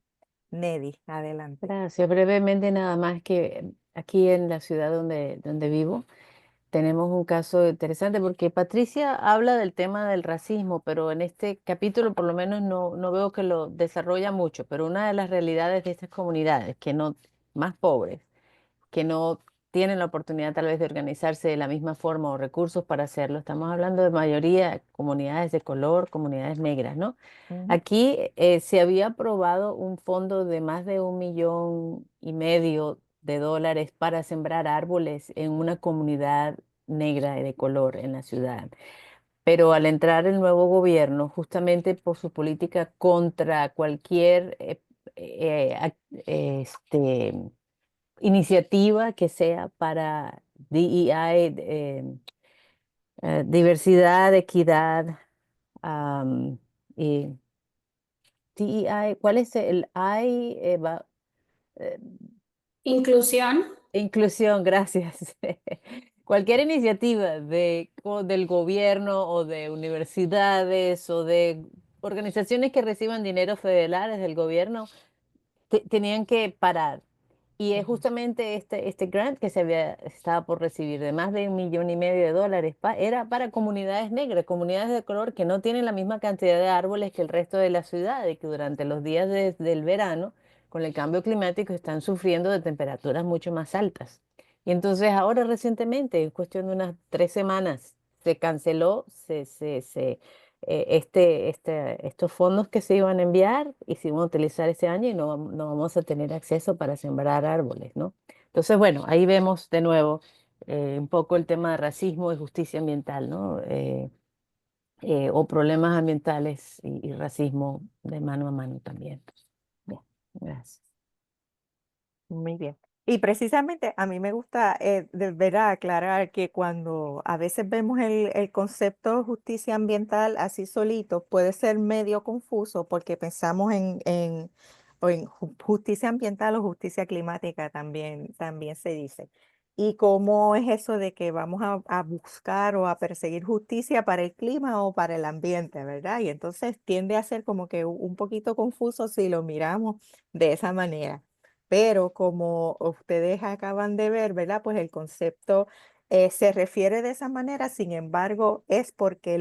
Speaker 4: Neddy, adelante.
Speaker 1: Gracias. Brevemente nada más que aquí en la ciudad donde vivo, tenemos un caso interesante porque Patricia habla del tema del racismo, pero en este capítulo por lo menos no veo que lo desarrolla mucho, pero una de las realidades de estas comunidades que no, más pobres, que no tienen la oportunidad tal vez de organizarse de la misma forma o recursos para hacerlo. Estamos hablando de mayoría comunidades de color, comunidades negras, ¿no?
Speaker 4: Ujú.
Speaker 1: Aquí se había aprobado un fondo de más de 1,5 millones de dólares para sembrar árboles en una comunidad negra y de color en la ciudad. Pero al entrar el nuevo gobierno, justamente por su política contra cualquier iniciativa que sea para DEI, diversidad, equidad, am, y DEI, ¿cuál es el I? Eh,
Speaker 7: Inclusión.
Speaker 1: Inclusión, gracias. Cualquier iniciativa del gobierno o de universidades o de organizaciones que reciban dinero federales del gobierno tenían que parar. Y es
Speaker 4: Ujú.
Speaker 1: justamente este grant que estaba por recibir de más de 1,5 millones de dólares era para comunidades negras, comunidades de color que no tienen la misma cantidad de árboles que el resto de la ciudad y que durante los días del verano, con el cambio climático, están sufriendo de temperaturas mucho más altas. Y entonces ahora recientemente, en cuestión de unas 3 semanas, se canceló, estos fondos que se iban a enviar y se iban a utilizar ese año y no vamos a tener acceso para sembrar árboles, ¿no? Entonces, bueno, ahí vemos de nuevo un poco el tema de racismo y justicia ambiental, ¿no? O problemas ambientales y racismo de mano a mano también. Bien, gracias.
Speaker 4: Muy bien. Y precisamente a mí me gusta de verdad aclarar que cuando a veces vemos el concepto de justicia ambiental así solito, puede ser medio confuso porque pensamos o en justicia ambiental o justicia climática también se dice. Y cómo es eso de que vamos a buscar o a perseguir justicia para el clima o para el ambiente, ¿verdad? Y entonces tiende a ser como que un poquito confuso si lo miramos de esa manera. Pero como ustedes acaban de ver, ¿verdad? Pues el concepto se refiere de esa manera, sin embargo, es porque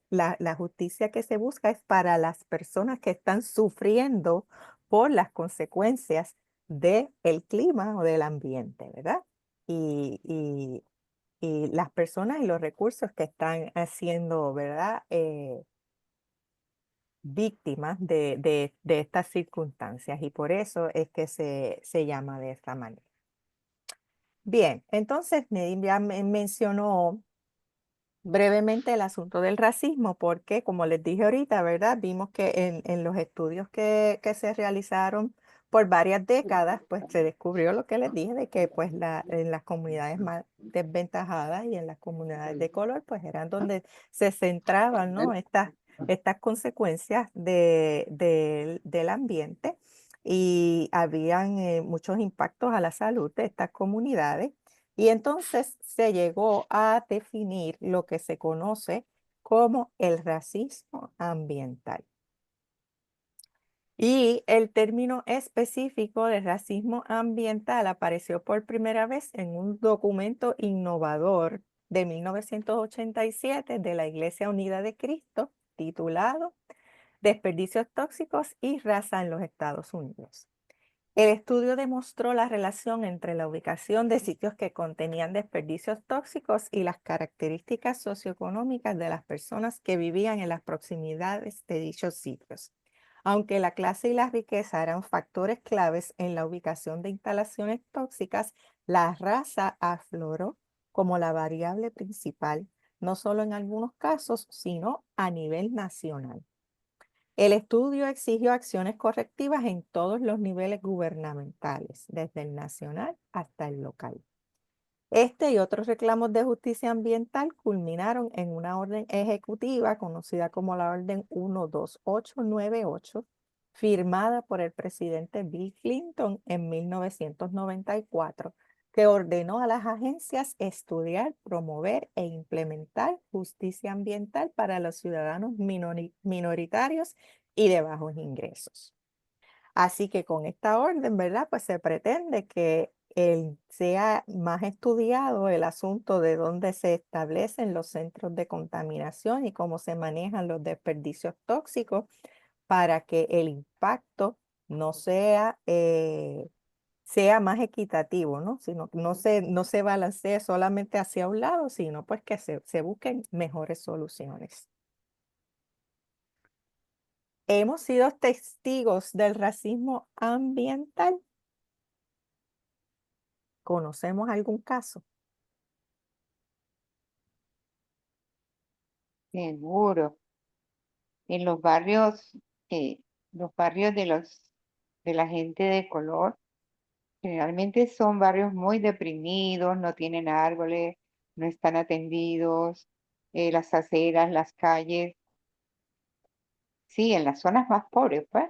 Speaker 4: la justicia que se busca es para las personas que están sufriendo por las consecuencias del clima o del ambiente, ¿verdad? Y, y, y las personas y los recursos que están haciendo, ¿verdad? Víctimas de estas circunstancias y por eso es que se llama de esta manera. Bien, entonces Nedim ya mencionó brevemente el asunto del racismo porque, como les dije ahorita, ¿verdad? Vimos que en los estudios que se realizaron por varias décadas, pues se descubrió lo que les dije de que pues en las comunidades más desventajadas y en las comunidades de color, pues eran donde se centraban, ¿no? Estas consecuencias del ambiente y habían muchos impactos a la salud de estas comunidades. Y entonces se llegó a definir lo que se conoce como el racismo ambiental. Y el término específico de racismo ambiental apareció por primera vez en un documento innovador de 1987 de la Iglesia Unida de Cristo, titulado Desperdicios tóxicos y raza en los Estados Unidos. El estudio demostró la relación entre la ubicación de sitios que contenían desperdicios tóxicos y las características socioeconómicas de las personas que vivían en las proximidades de dichos sitios. Aunque la clase y la riqueza eran factores claves en la ubicación de instalaciones tóxicas, la raza afloró como la variable principal, no solo en algunos casos, sino a nivel nacional. El estudio exigió acciones correctivas en todos los niveles gubernamentales, desde el nacional hasta el local. Este y otros reclamos de justicia ambiental culminaron en una orden ejecutiva conocida como la Orden 12898, firmada por el presidente Bill Clinton en 1994, que ordenó a las agencias estudiar, promover e implementar justicia ambiental para los ciudadanos minoritarios y de bajos ingresos. Así que con esta orden, ¿verdad? Pues se pretende que sea más estudiado el asunto de dónde se establecen los centros de contaminación y cómo se manejan los desperdicios tóxicos para que el impacto no sea más equitativo, ¿no? Sino que no se balancee solamente hacia un lado, sino pues que se busquen mejores soluciones. ¿Hemos sido testigos del racismo ambiental? ¿Conocemos algún caso?
Speaker 2: Seguro. En los barrios de la gente de color, generalmente son barrios muy deprimidos, no tienen árboles, no están atendidos, las aceras, las calles, sí, en las zonas más pobres, pues.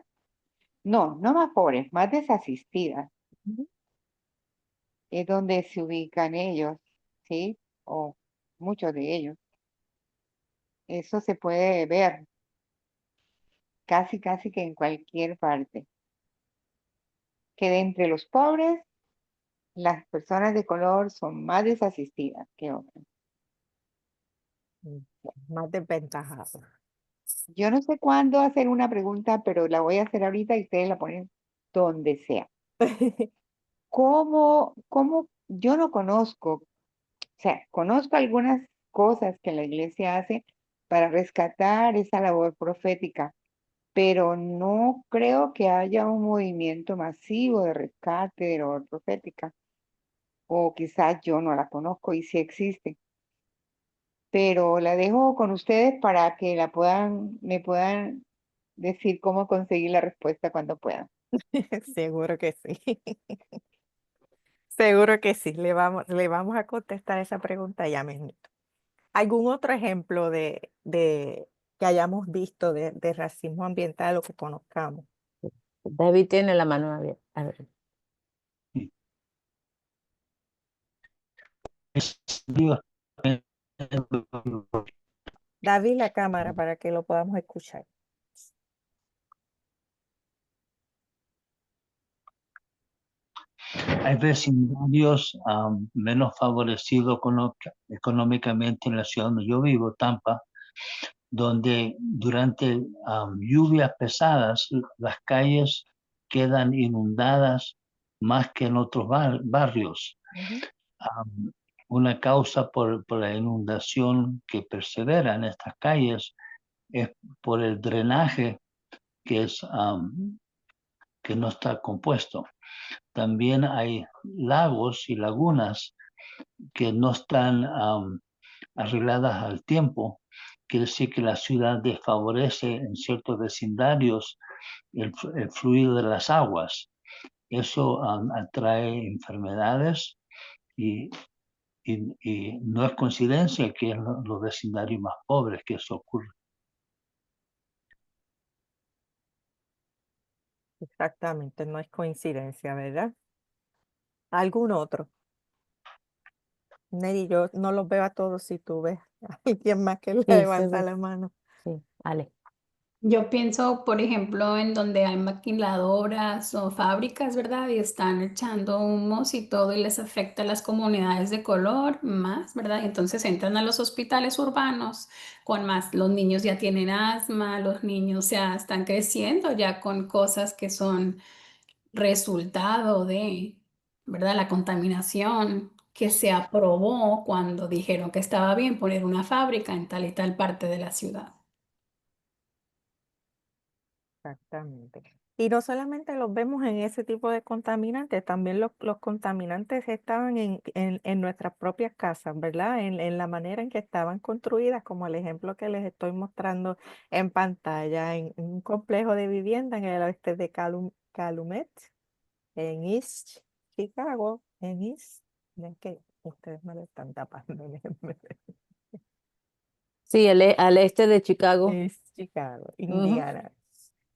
Speaker 2: No, no más pobres, más desasistidas,
Speaker 4: Ujú.
Speaker 2: es donde se ubican ellos, ¿sí? O muchos de ellos. Eso se puede ver casi que en cualquier parte. Que de entre los pobres, las personas de color son más desasistidas que otras.
Speaker 4: Mm, Más desventajados.
Speaker 2: Yo no sé cuándo hacer una pregunta, pero la voy a hacer ahorita y ustedes la ponen donde sea. ¿Cómo yo no conozco, o sea, conozco algunas cosas que la iglesia hace para rescatar esa labor profética, pero no creo que haya un movimiento masivo de rescate de labor profética, o quizás yo no la conozco y sí existe, pero la dejo con ustedes para que me puedan decir cómo conseguir la respuesta cuando puedan.
Speaker 4: Seguro que sí. Seguro que sí. Le vamos a contestar esa pregunta ya mismo. ¿Algún otro ejemplo de que hayamos visto de racismo ambiental o que conozcamos?
Speaker 1: David tiene la mano abierta. A ver.
Speaker 3: Dios,
Speaker 4: David, la cámara para que lo podamos escuchar.
Speaker 3: hay vecindarios menos favorecidos económicamente en la ciudad donde yo vivo, Tampa, donde durante lluvias pesadas las calles quedan inundadas más que en otros barrios.
Speaker 4: Ujú.
Speaker 3: Am, una causa por la inundación que persevera en estas calles es por el drenaje que, que no está compuesto. También hay lagos y lagunas que no están arregladas al tiempo. Quiere decir que la ciudad desfavorece en ciertos vecindarios el fluido de las aguas. Eso atrae enfermedades y, y no es coincidencia que en los vecindarios más pobres que eso ocurre.
Speaker 4: Exactamente, no es coincidencia, ¿verdad? ¿Algún otro? Neri, yo no los veo a todos si tú ves a alguien más que
Speaker 1: Sí, se
Speaker 4: levanta
Speaker 1: ve.
Speaker 4: la mano.
Speaker 1: Sí, Ale.
Speaker 7: Yo pienso, por ejemplo, en donde hay maquiladoras o fábricas, ¿verdad? Y están echando humos y todo y les afecta a las comunidades de color más, ¿verdad? Y entonces entran a los hospitales urbanos con más, los niños ya tienen asma, los niños ya están creciendo ya con cosas que son resultado de, ¿verdad? La contaminación que se aprobó cuando dijeron que estaba bien poner una fábrica en tal y tal parte de la ciudad.
Speaker 4: Exactamente. Y no solamente los vemos en ese tipo de contaminantes, también los contaminantes estaban en nuestras propias casas, ¿verdad? En la manera en que estaban construidas, como el ejemplo que les estoy mostrando en pantalla, en un complejo de vivienda en el oeste de Calumet, en East Chicago, en East, ven que ustedes me lo están tapando, déjenme ver.
Speaker 1: Sí, al este de Chicago.
Speaker 4: East Chicago,
Speaker 1: Ujú,
Speaker 4: Indiana.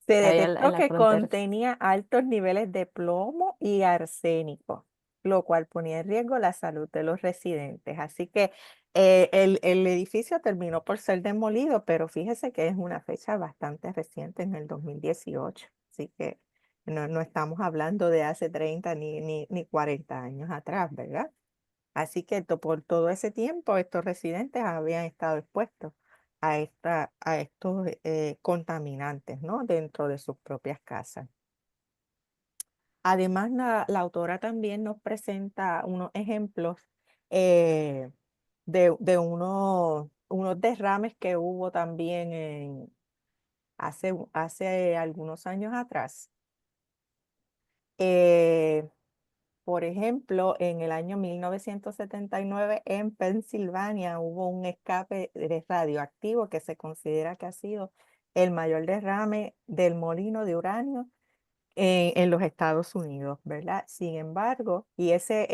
Speaker 4: Se
Speaker 1: ahí en
Speaker 4: detectó
Speaker 1: la
Speaker 4: que
Speaker 1: frontera.
Speaker 4: contenía altos niveles de plomo y arsénico, lo cual ponía en riesgo la salud de los residentes. Así que el edificio terminó por ser demolido, pero fíjese que es una fecha bastante reciente, en el 2018. Así que No, no estamos hablando de hace 30 ni 40 años atrás, ¿verdad? Así que por todo ese tiempo estos residentes habían estado expuestos a estos contaminantes, ¿no? Dentro de sus propias casas. Además, la autora también nos presenta unos ejemplos eh, de unos derrames que hubo también hace algunos años atrás. Eh, por ejemplo, en el año 1979 en Pensilvania hubo un escape de radioactivo que se considera que ha sido el mayor derrame del molino de uranio en los Estados Unidos, ¿verdad? Sin embargo, y ese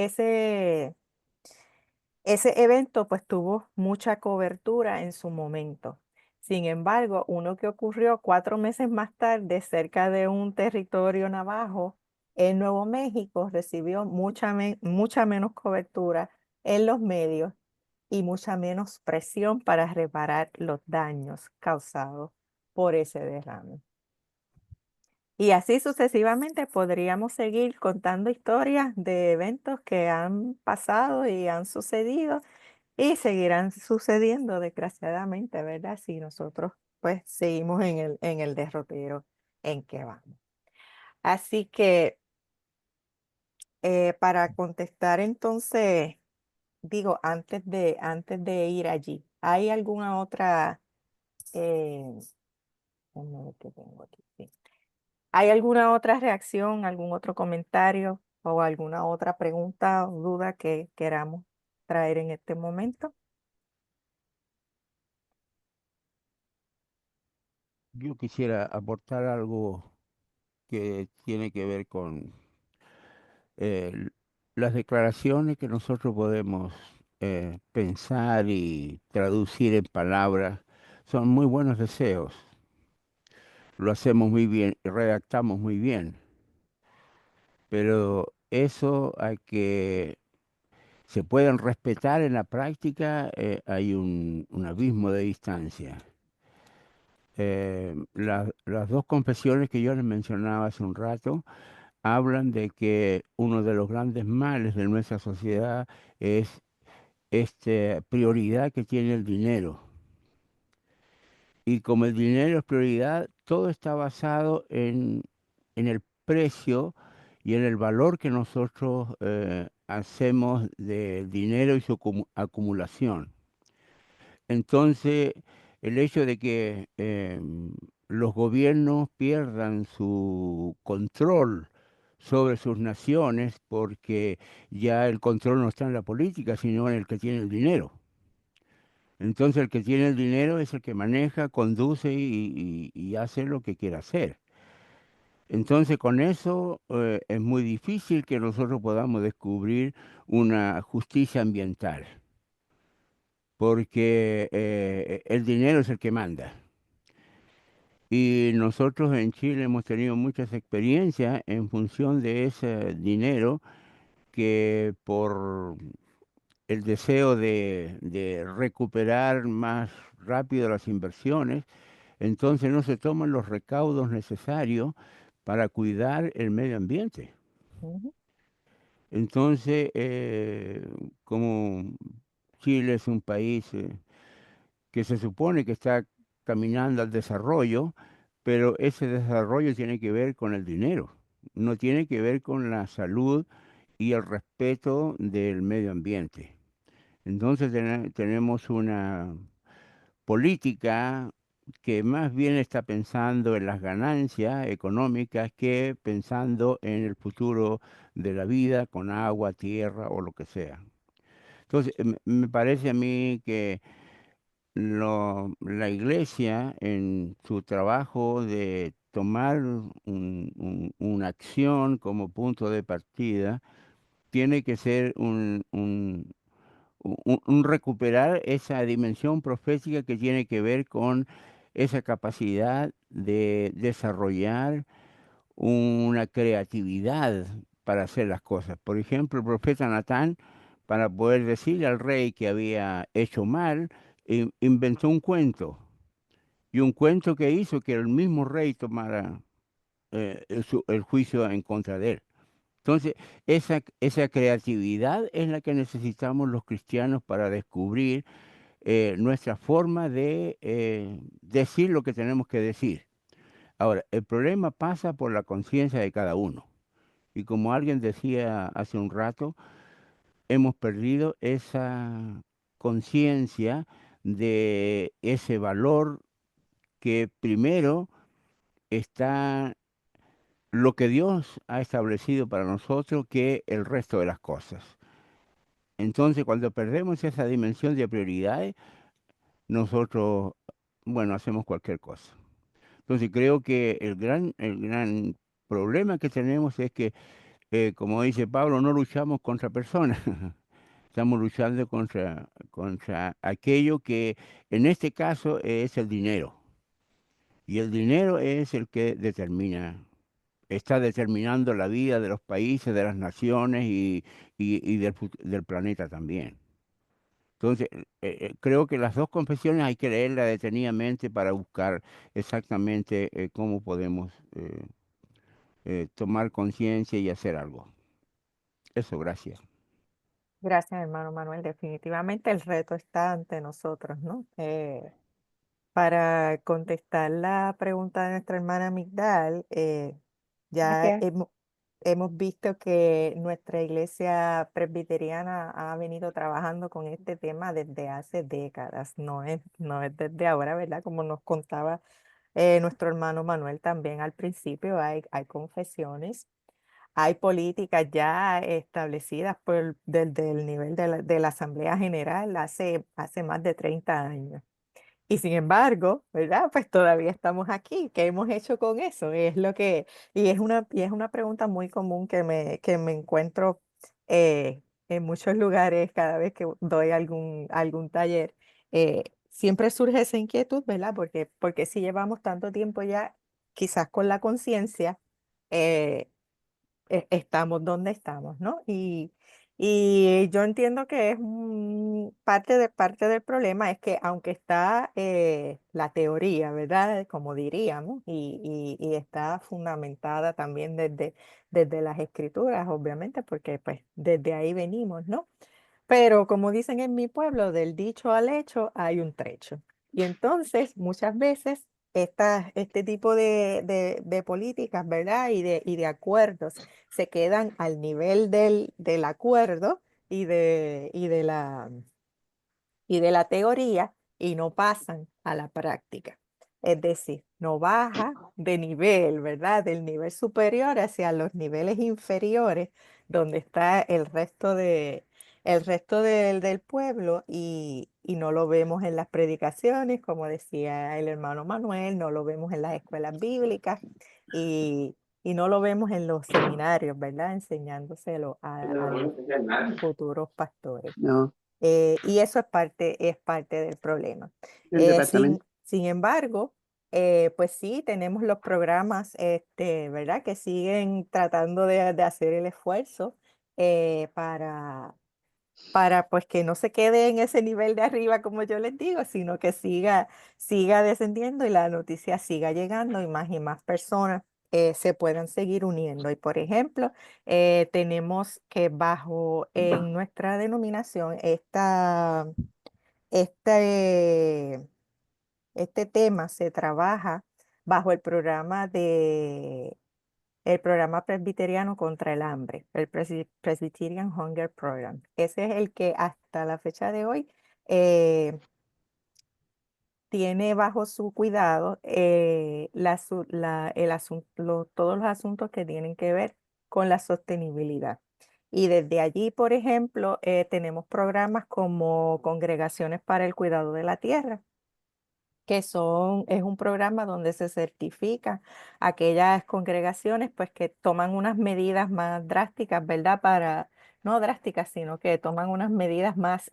Speaker 4: evento pues tuvo mucha cobertura en su momento. Sin embargo, uno que ocurrió 4 meses más tarde cerca de un territorio navajo en Nuevo México recibió mucha menos cobertura en los medios y mucha menos presión para reparar los daños causados por ese derrame. Y así sucesivamente podríamos seguir contando historias de eventos que han pasado y han sucedido y seguirán sucediendo desgraciadamente, ¿verdad? Si nosotros pues seguimos en el derrotero en que vamos. Así que para contestar entonces, digo, antes de ir allí, ¿hay alguna otra, eh, déjame ver qué tengo aquí? Sí. ¿Hay alguna otra reacción, algún otro comentario o alguna otra pregunta o duda que queramos traer en este momento?
Speaker 5: Yo quisiera aportar algo que tiene que ver con eh, las declaraciones que nosotros podemos pensar y traducir en palabras. Son muy buenos deseos, lo hacemos muy bien, redactamos muy bien, pero eso hay que se pueden respetar en la práctica, hay un abismo de distancia. Las dos confesiones que yo les mencionaba hace un rato hablan de que uno de los grandes males de nuestra sociedad es esta prioridad que tiene el dinero. Y como el dinero es prioridad, todo está basado en el precio y en el valor que nosotros hacemos del dinero y su acumulación. Entonces, el hecho de que los gobiernos pierdan su control sobre sus naciones, porque ya el control no está en la política, sino en el que tiene el dinero. Entonces, el que tiene el dinero es el que maneja, conduce y hace lo que quiera hacer. Entonces, con eso es muy difícil que nosotros podamos descubrir una justicia ambiental, porque el dinero es el que manda. Y nosotros en Chile hemos tenido muchas experiencias en función de ese dinero que por el deseo de recuperar más rápido las inversiones, entonces no se toman los recaudos necesarios para cuidar el medio ambiente.
Speaker 4: Ujú,
Speaker 5: Entonces, como Chile es un país que se supone que está caminando al desarrollo, pero ese desarrollo tiene que ver con el dinero, no tiene que ver con la salud y el respeto del medio ambiente. Entonces tenemos una política que más bien está pensando en las ganancias económicas que pensando en el futuro de la vida con agua, tierra o lo que sea. Entonces, me parece a mí que la iglesia en su trabajo de tomar una acción como punto de partida, tiene que ser un recuperar esa dimensión profética que tiene que ver con esa capacidad de desarrollar una creatividad para hacer las cosas. Por ejemplo, el profeta Natán, para poder decirle al rey que había hecho mal, inventó un cuento. Y un cuento que hizo que el mismo rey tomara el juicio en contra de él. Entonces, esa creatividad es la que necesitamos los cristianos para descubrir nuestra forma de decir lo que tenemos que decir. Ahora, el problema pasa por la conciencia de cada uno. Y como alguien decía hace un rato, hemos perdido esa conciencia de ese valor que primero está lo que Dios ha establecido para nosotros que el resto de las cosas. Entonces, cuando perdemos esa dimensión de prioridades, nosotros, bueno, hacemos cualquier cosa. Entonces, creo que el gran problema que tenemos es que, como dice Pablo, no luchamos contra personas. Estamos luchando contra aquello que en este caso es el dinero. Y el dinero es el que está determinando la vida de los países, de las naciones y del planeta también. Entonces, creo que las dos confesiones hay que leerlas detenidamente para buscar exactamente cómo podemos tomar conciencia y hacer algo. Eso, gracias.
Speaker 4: Gracias, hermano Manuel. Definitivamente el reto está ante nosotros, ¿no? Para contestar la pregunta de nuestra hermana Migdal, ya
Speaker 2: Gracias.
Speaker 4: hemos visto que nuestra iglesia presbiteriana ha venido trabajando con este tema desde hace décadas, no es desde ahora, ¿verdad? Como nos contaba nuestro hermano Manuel también al principio, hay confesiones. Hay políticas ya establecidas desde el nivel de la Asamblea General hace más de 30 años. Y sin embargo, ¿verdad? Pues todavía estamos aquí. ¿Qué hemos hecho con eso? Y es una pregunta muy común que me encuentro en muchos lugares cada vez que doy algún taller. Siempre surge esa inquietud, ¿verdad? Porque si llevamos tanto tiempo ya, quizás con la conciencia, eh, estamos donde estamos, ¿no? Y yo entiendo que es parte del problema es que aunque está la teoría, ¿verdad? Como diríamos, y está fundamentada también desde las escrituras, obviamente, porque pues desde ahí venimos, ¿no? Pero como dicen en mi pueblo, del dicho al hecho hay un trecho. Y entonces, muchas veces, este tipo de políticas, ¿verdad? Y de acuerdos se quedan al nivel del acuerdo y de la teoría y no pasan a la práctica. Es decir, no baja de nivel, ¿verdad? Del nivel superior hacia los niveles inferiores, donde está el resto del pueblo y no lo vemos en las predicaciones, como decía el hermano Manuel, no lo vemos en las escuelas bíblicas y no lo vemos en los seminarios, ¿verdad? Enseñándoselo a los futuros pastores.
Speaker 8: No,
Speaker 4: Y eso es parte del problema.
Speaker 8: el
Speaker 4: Sin,
Speaker 8: departamento.
Speaker 4: sin embargo, pues sí, tenemos los programas, ¿verdad? Que siguen tratando de hacer el esfuerzo para pues que no se quede en ese nivel de arriba, como yo les digo, sino que siga descendiendo y la noticia siga llegando y más personas se puedan seguir uniendo. Y por ejemplo, tenemos que en nuestra denominación este, este tema se trabaja bajo el programa presbiteriano contra el hambre, el Presbyterian Hunger Program. Ese es el que hasta la fecha de hoy eh, tiene bajo su cuidado todos los asuntos que tienen que ver con la sostenibilidad. Y desde allí, por ejemplo, tenemos programas como Congregaciones para el Cuidado de la Tierra, es un programa donde se certifica aquellas congregaciones pues que toman unas medidas más drásticas, ¿verdad? No drásticas, sino que toman unas medidas más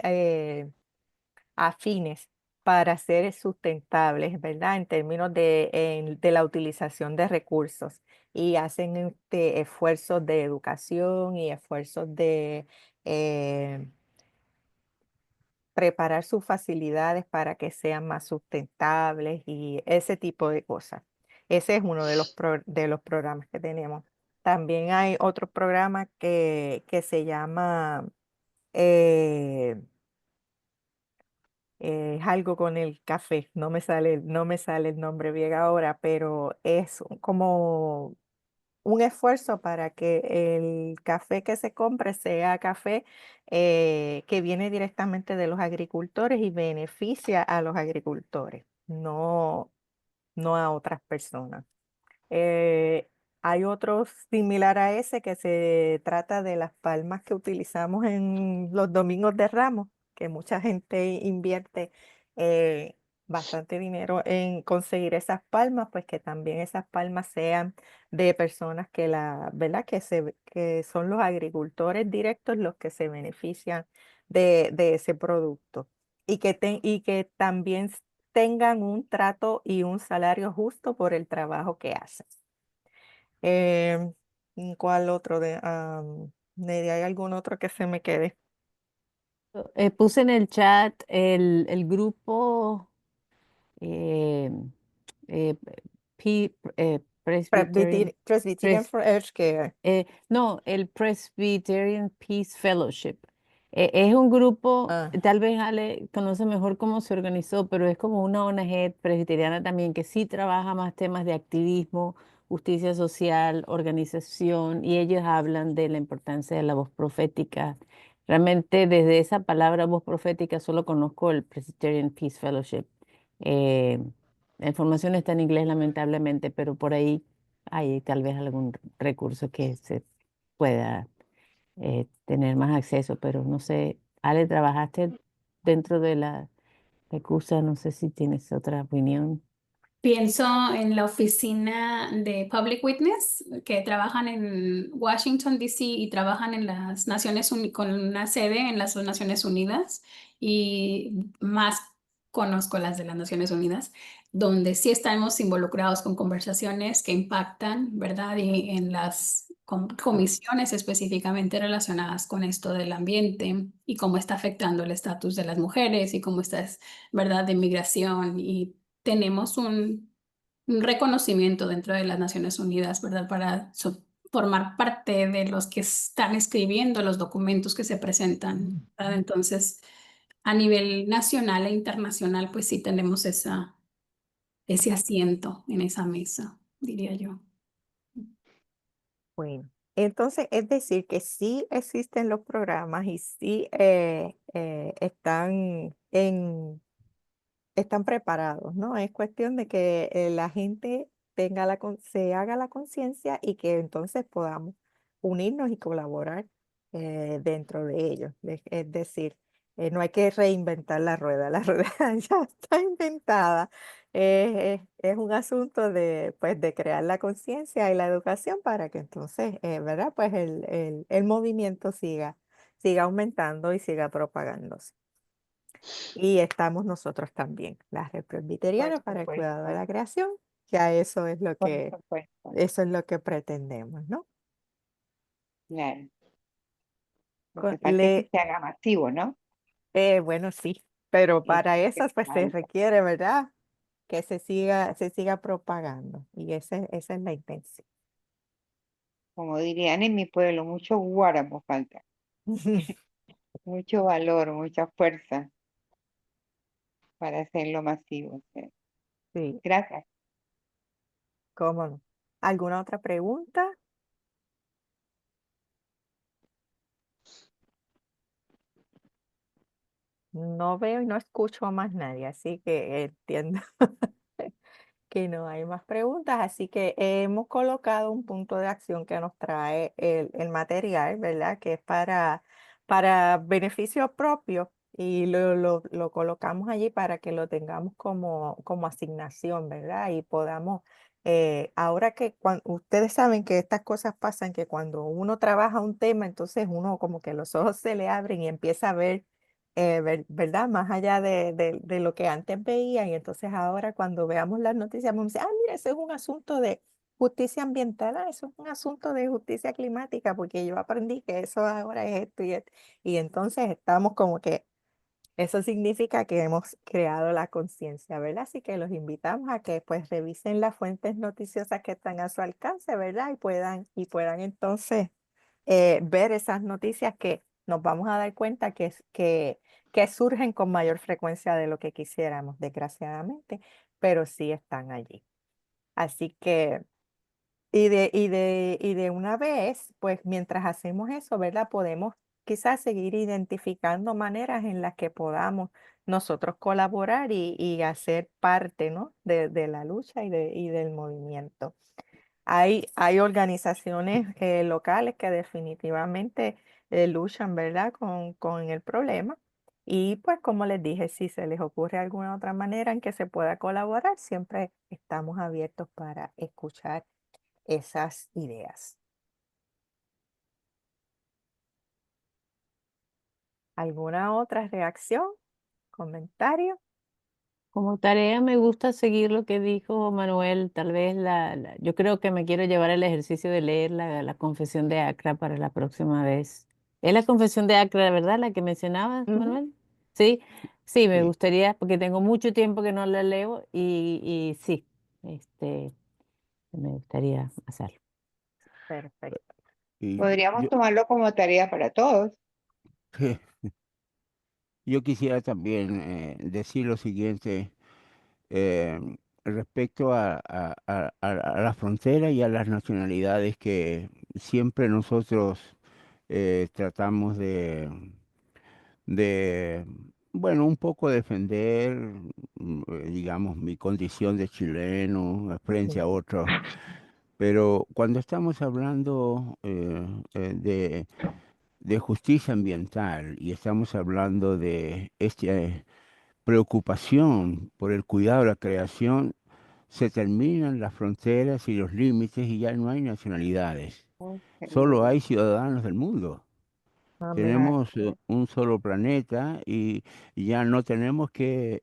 Speaker 4: afines para ser sustentables, ¿verdad? En términos de la utilización de recursos y hacen esfuerzos de educación y esfuerzos de eh, preparar sus facilidades para que sean más sustentables y ese tipo de cosas. Ese es uno de de los programas que tenemos. También hay otro programa que se llama, eh, es algo con el café, no me sale el nombre bien ahora, pero es como un esfuerzo para que el café que se compre sea café que viene directamente de los agricultores y beneficia a los agricultores, no a otras personas. Eh, Hay otro similar a ese que se trata de las palmas que utilizamos en los domingos de Ramos, que mucha gente invierte eh, bastante dinero en conseguir esas palmas, pues que también esas palmas sean de personas ¿verdad? Que son los agricultores directos los que se benefician de ese producto y que también tengan un trato y un salario justo por el trabajo que hacen. ¿Cuál otro Neri, ¿hay algún otro que se me quede?
Speaker 1: Puse en el chat el grupo eh, eh, Presbyterian,
Speaker 4: Presbyterian for Healthcare.
Speaker 1: no, el Presbyterian Peace Fellowship. Es un grupo,
Speaker 4: Ah,
Speaker 1: tal vez Ale conoce mejor cómo se organizó, pero es como una ONG presbiteriana también que sí trabaja más temas de activismo, justicia social, organización, y ellos hablan de la importancia de la voz profética. Realmente desde esa palabra voz profética solo conozco el Presbyterian Peace Fellowship. Eh, la información está en inglés lamentablemente, pero por ahí hay tal vez algún recurso que se pueda tener más acceso, pero no sé, Ale, trabajaste dentro de la CUSA, no sé si tienes otra opinión.
Speaker 7: Pienso en la oficina de Public Witness, que trabajan en Washington, D.C. y trabajan en las Naciones Unidas, con una sede en las Naciones Unidas, y más conozco las de las Naciones Unidas, donde sí estamos involucrados con conversaciones que impactan, ¿verdad? Y en las comisiones específicamente relacionadas con esto del ambiente y cómo está afectando el estatus de las mujeres y cómo está, ¿verdad?, de migración, y tenemos un reconocimiento dentro de las Naciones Unidas, ¿verdad? Para formar parte de los que están escribiendo los documentos que se presentan, ¿verdad? Entonces, a nivel nacional e internacional, pues sí tenemos ese asiento en esa mesa, diría yo.
Speaker 4: bueno. Entonces, es decir, que sí existen los programas y sí están preparados, ¿no? Es cuestión de que la gente se haga la conciencia y que entonces podamos unirnos y colaborar dentro de ellos. Es decir, no hay que reinventar la rueda ya está inventada. Es un asunto pues, de crear la conciencia y la educación para que entonces, ¿verdad? Pues el movimiento siga aumentando y siga propagándose. Y estamos nosotros también, las Red
Speaker 2: Por
Speaker 4: Presbiteriana para el cuidado de
Speaker 2: supuesto,
Speaker 4: la creación, ya
Speaker 2: por supuesto,
Speaker 4: eso es lo que pretendemos, ¿no?
Speaker 2: claro. Lo que
Speaker 4: Con-
Speaker 2: falta es que
Speaker 4: Le,
Speaker 2: se haga masivo, ¿no?
Speaker 4: bueno, sí, pero
Speaker 2: Eso
Speaker 4: para
Speaker 2: es lo que
Speaker 4: eso pues se
Speaker 2: falta.
Speaker 4: requiere, ¿verdad? Que se siga propagando y esa es la intención.
Speaker 2: Como dirían en mi pueblo, mucho guáramo falta, mucho valor, mucha fuerza para hacerlo masivo. Sí.
Speaker 4: Sí,
Speaker 2: Gracias.
Speaker 4: cómo no. ¿Alguna otra pregunta? No veo y no escucho a más nadie, así que entiendo que no hay más preguntas, así que hemos colocado un punto de acción que nos trae el material, ¿verdad? Que es para beneficio propio y lo colocamos allí para que lo tengamos como asignación, ¿verdad? Y podamos, ahora que ustedes saben que estas cosas pasan, que cuando uno trabaja un tema, entonces uno como que los ojos se le abren y empieza a ver ¿verdad? Más allá de lo que antes veía. Y entonces ahora cuando veamos las noticias, vamos a decir, ah, mira, eso es un asunto de justicia ambiental, eso es un asunto de justicia climática, porque yo aprendí que eso ahora es esto y esto. Y entonces estamos como que Eso significa que hemos creado la conciencia, ¿verdad? Así que los invitamos a que pues revisen las fuentes noticiosas que están a su alcance, ¿verdad? Y puedan entonces ver esas noticias que nos vamos a dar cuenta que surgen con mayor frecuencia de lo que quisiéramos, desgraciadamente, pero sí están allí. Así que y de una vez, pues mientras hacemos eso, ¿verdad? Podemos quizás seguir identificando maneras en las que podamos nosotros colaborar y hacer parte, ¿no? de la lucha y del movimiento. Hay organizaciones locales que definitivamente luchan, ¿verdad? Con el problema. Y pues como les dije, si se les ocurre alguna otra manera en que se pueda colaborar, siempre estamos abiertos para escuchar esas ideas. ¿Alguna otra reacción? ¿Comentario?
Speaker 1: Como tarea me gusta seguir lo que dijo Manuel, tal vez yo creo que me quiero llevar el ejercicio de leer la Confesión de Acra para la próxima vez. Es la Confesión de Acra, ¿verdad? La que mencionabas,
Speaker 4: Ujú.
Speaker 1: Manuel. Sí, sí, me
Speaker 5: Sí.
Speaker 1: gustaría, porque tengo mucho tiempo que no la leo y sí, me gustaría hacerlo.
Speaker 4: Perfecto.
Speaker 5: Y
Speaker 2: Podríamos
Speaker 5: yo,
Speaker 2: tomarlo como tarea para todos.
Speaker 5: yo quisiera también decir lo siguiente eh, respecto a la frontera y a las nacionalidades que siempre nosotros tratamos de, bueno, un poco defender, digamos, mi condición de chileno frente a
Speaker 4: Ujú.
Speaker 5: otros. Pero cuando estamos hablando de justicia ambiental y estamos hablando de esta preocupación por el cuidado de la creación, se terminan las fronteras y los límites y ya no hay nacionalidades.
Speaker 2: Oh,
Speaker 5: Solo
Speaker 2: aleluya.
Speaker 5: hay ciudadanos del mundo.
Speaker 4: Amén.
Speaker 5: Tenemos un solo planeta y ya no tenemos que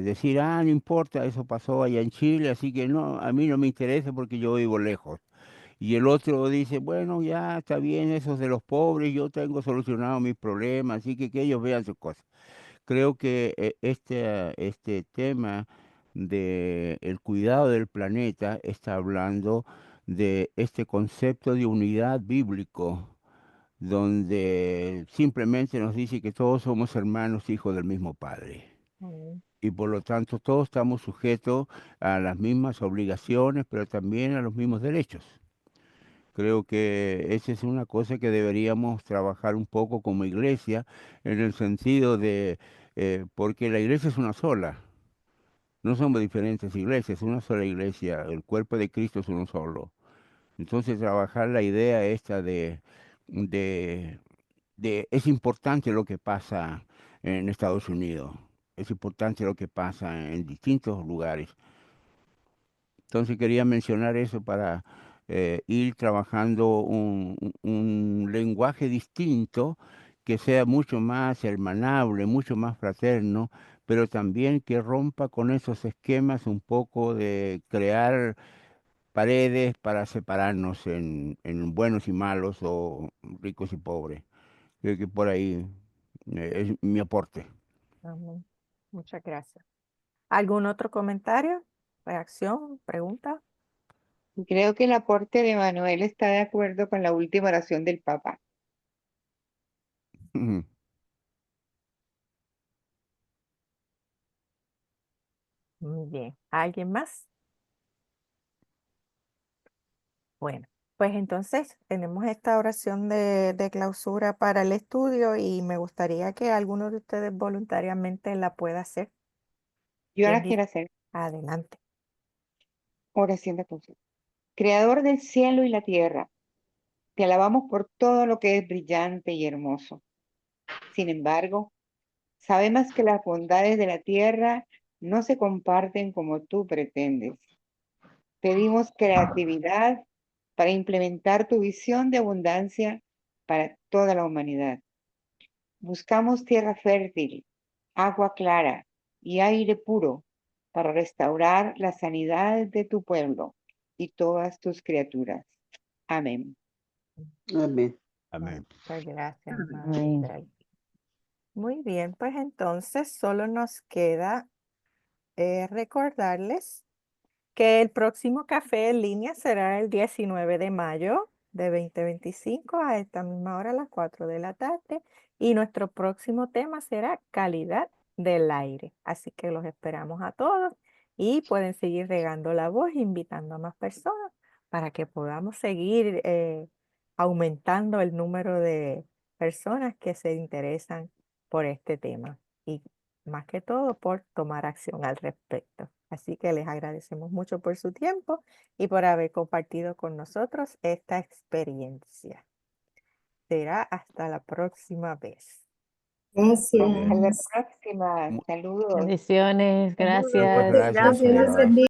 Speaker 5: decir, no importa, eso pasó allá en Chile, así que no, a mí no me interesa porque yo vivo lejos. Y el otro dice, bueno, ya está bien, eso es de los pobres, yo tengo solucionado mis problemas, así que ellos vean sus cosas. Creo que este tema de el cuidado del planeta está hablando de este concepto de unidad bíblico, donde simplemente nos dice que todos somos hermanos, hijos del mismo Padre.
Speaker 4: Amén.
Speaker 5: Y por lo tanto todos estamos sujetos a las mismas obligaciones, pero también a los mismos derechos. Creo que esa es una cosa que deberíamos trabajar un poco como iglesia, en el sentido de, porque la iglesia es una sola, no somos diferentes iglesias, es una sola iglesia, el cuerpo de Cristo es uno solo. Entonces trabajar la idea esta de, es importante lo que pasa en Estados Unidos, es importante lo que pasa en distintos lugares. Entonces quería mencionar eso para ir trabajando un lenguaje distinto que sea mucho más hermanable, mucho más fraterno, pero también que rompa con esos esquemas un poco de crear paredes para separarnos en buenos y malos o ricos y pobres. Creo que por ahí es mi aporte.
Speaker 4: Amén. Muchas gracias. ¿Algún otro comentario? ¿Reacción? ¿Pregunta?
Speaker 2: Y creo que el aporte de Manuel está de acuerdo con la última oración del Papa.
Speaker 4: Muy bien. ¿Alguien más? Bueno, pues entonces tenemos esta oración de clausura para el estudio y me gustaría que alguno de ustedes voluntariamente la pueda hacer.
Speaker 2: Yo
Speaker 4: ¿Quién
Speaker 2: ahora
Speaker 4: dice?
Speaker 2: quiero hacer
Speaker 4: Adelante.
Speaker 2: oración de consulta. Creador del cielo y la tierra, te alabamos por todo lo que es brillante y hermoso. Sin embargo, sabemos que las bondades de la tierra no se comparten como tú pretendes. Pedimos creatividad para implementar tu visión de abundancia para toda la humanidad. Buscamos tierra fértil, agua clara y aire puro para restaurar la sanidad de tu pueblo y todas tus criaturas. Amén.
Speaker 8: Amén.
Speaker 5: Amén.
Speaker 4: Muchas gracias, hermano
Speaker 1: Amén.
Speaker 4: Israel. Muy bien, pues entonces solo nos queda recordarles que el próximo café en línea será el 19 de mayo de 2025 a esta misma hora, a las 4 de la tarde. Y nuestro próximo tema será calidad del aire. Así que los esperamos a todos y pueden seguir regando la voz, invitando a más personas para que podamos seguir aumentando el número de personas que se interesan por este tema. Y más que todo por tomar acción al respecto. Así que les agradecemos mucho por su tiempo y por haber compartido con nosotros esta experiencia. Será hasta la próxima vez.
Speaker 2: Hasta la
Speaker 7: Gracias.
Speaker 2: próxima.
Speaker 5: Mu-
Speaker 2: Saludos.
Speaker 1: Bendiciones,
Speaker 6: Saludos.
Speaker 5: Muchas
Speaker 1: gracias.
Speaker 5: gracias,
Speaker 7: Gracias, Dios
Speaker 5: Eva.
Speaker 7: bendiga.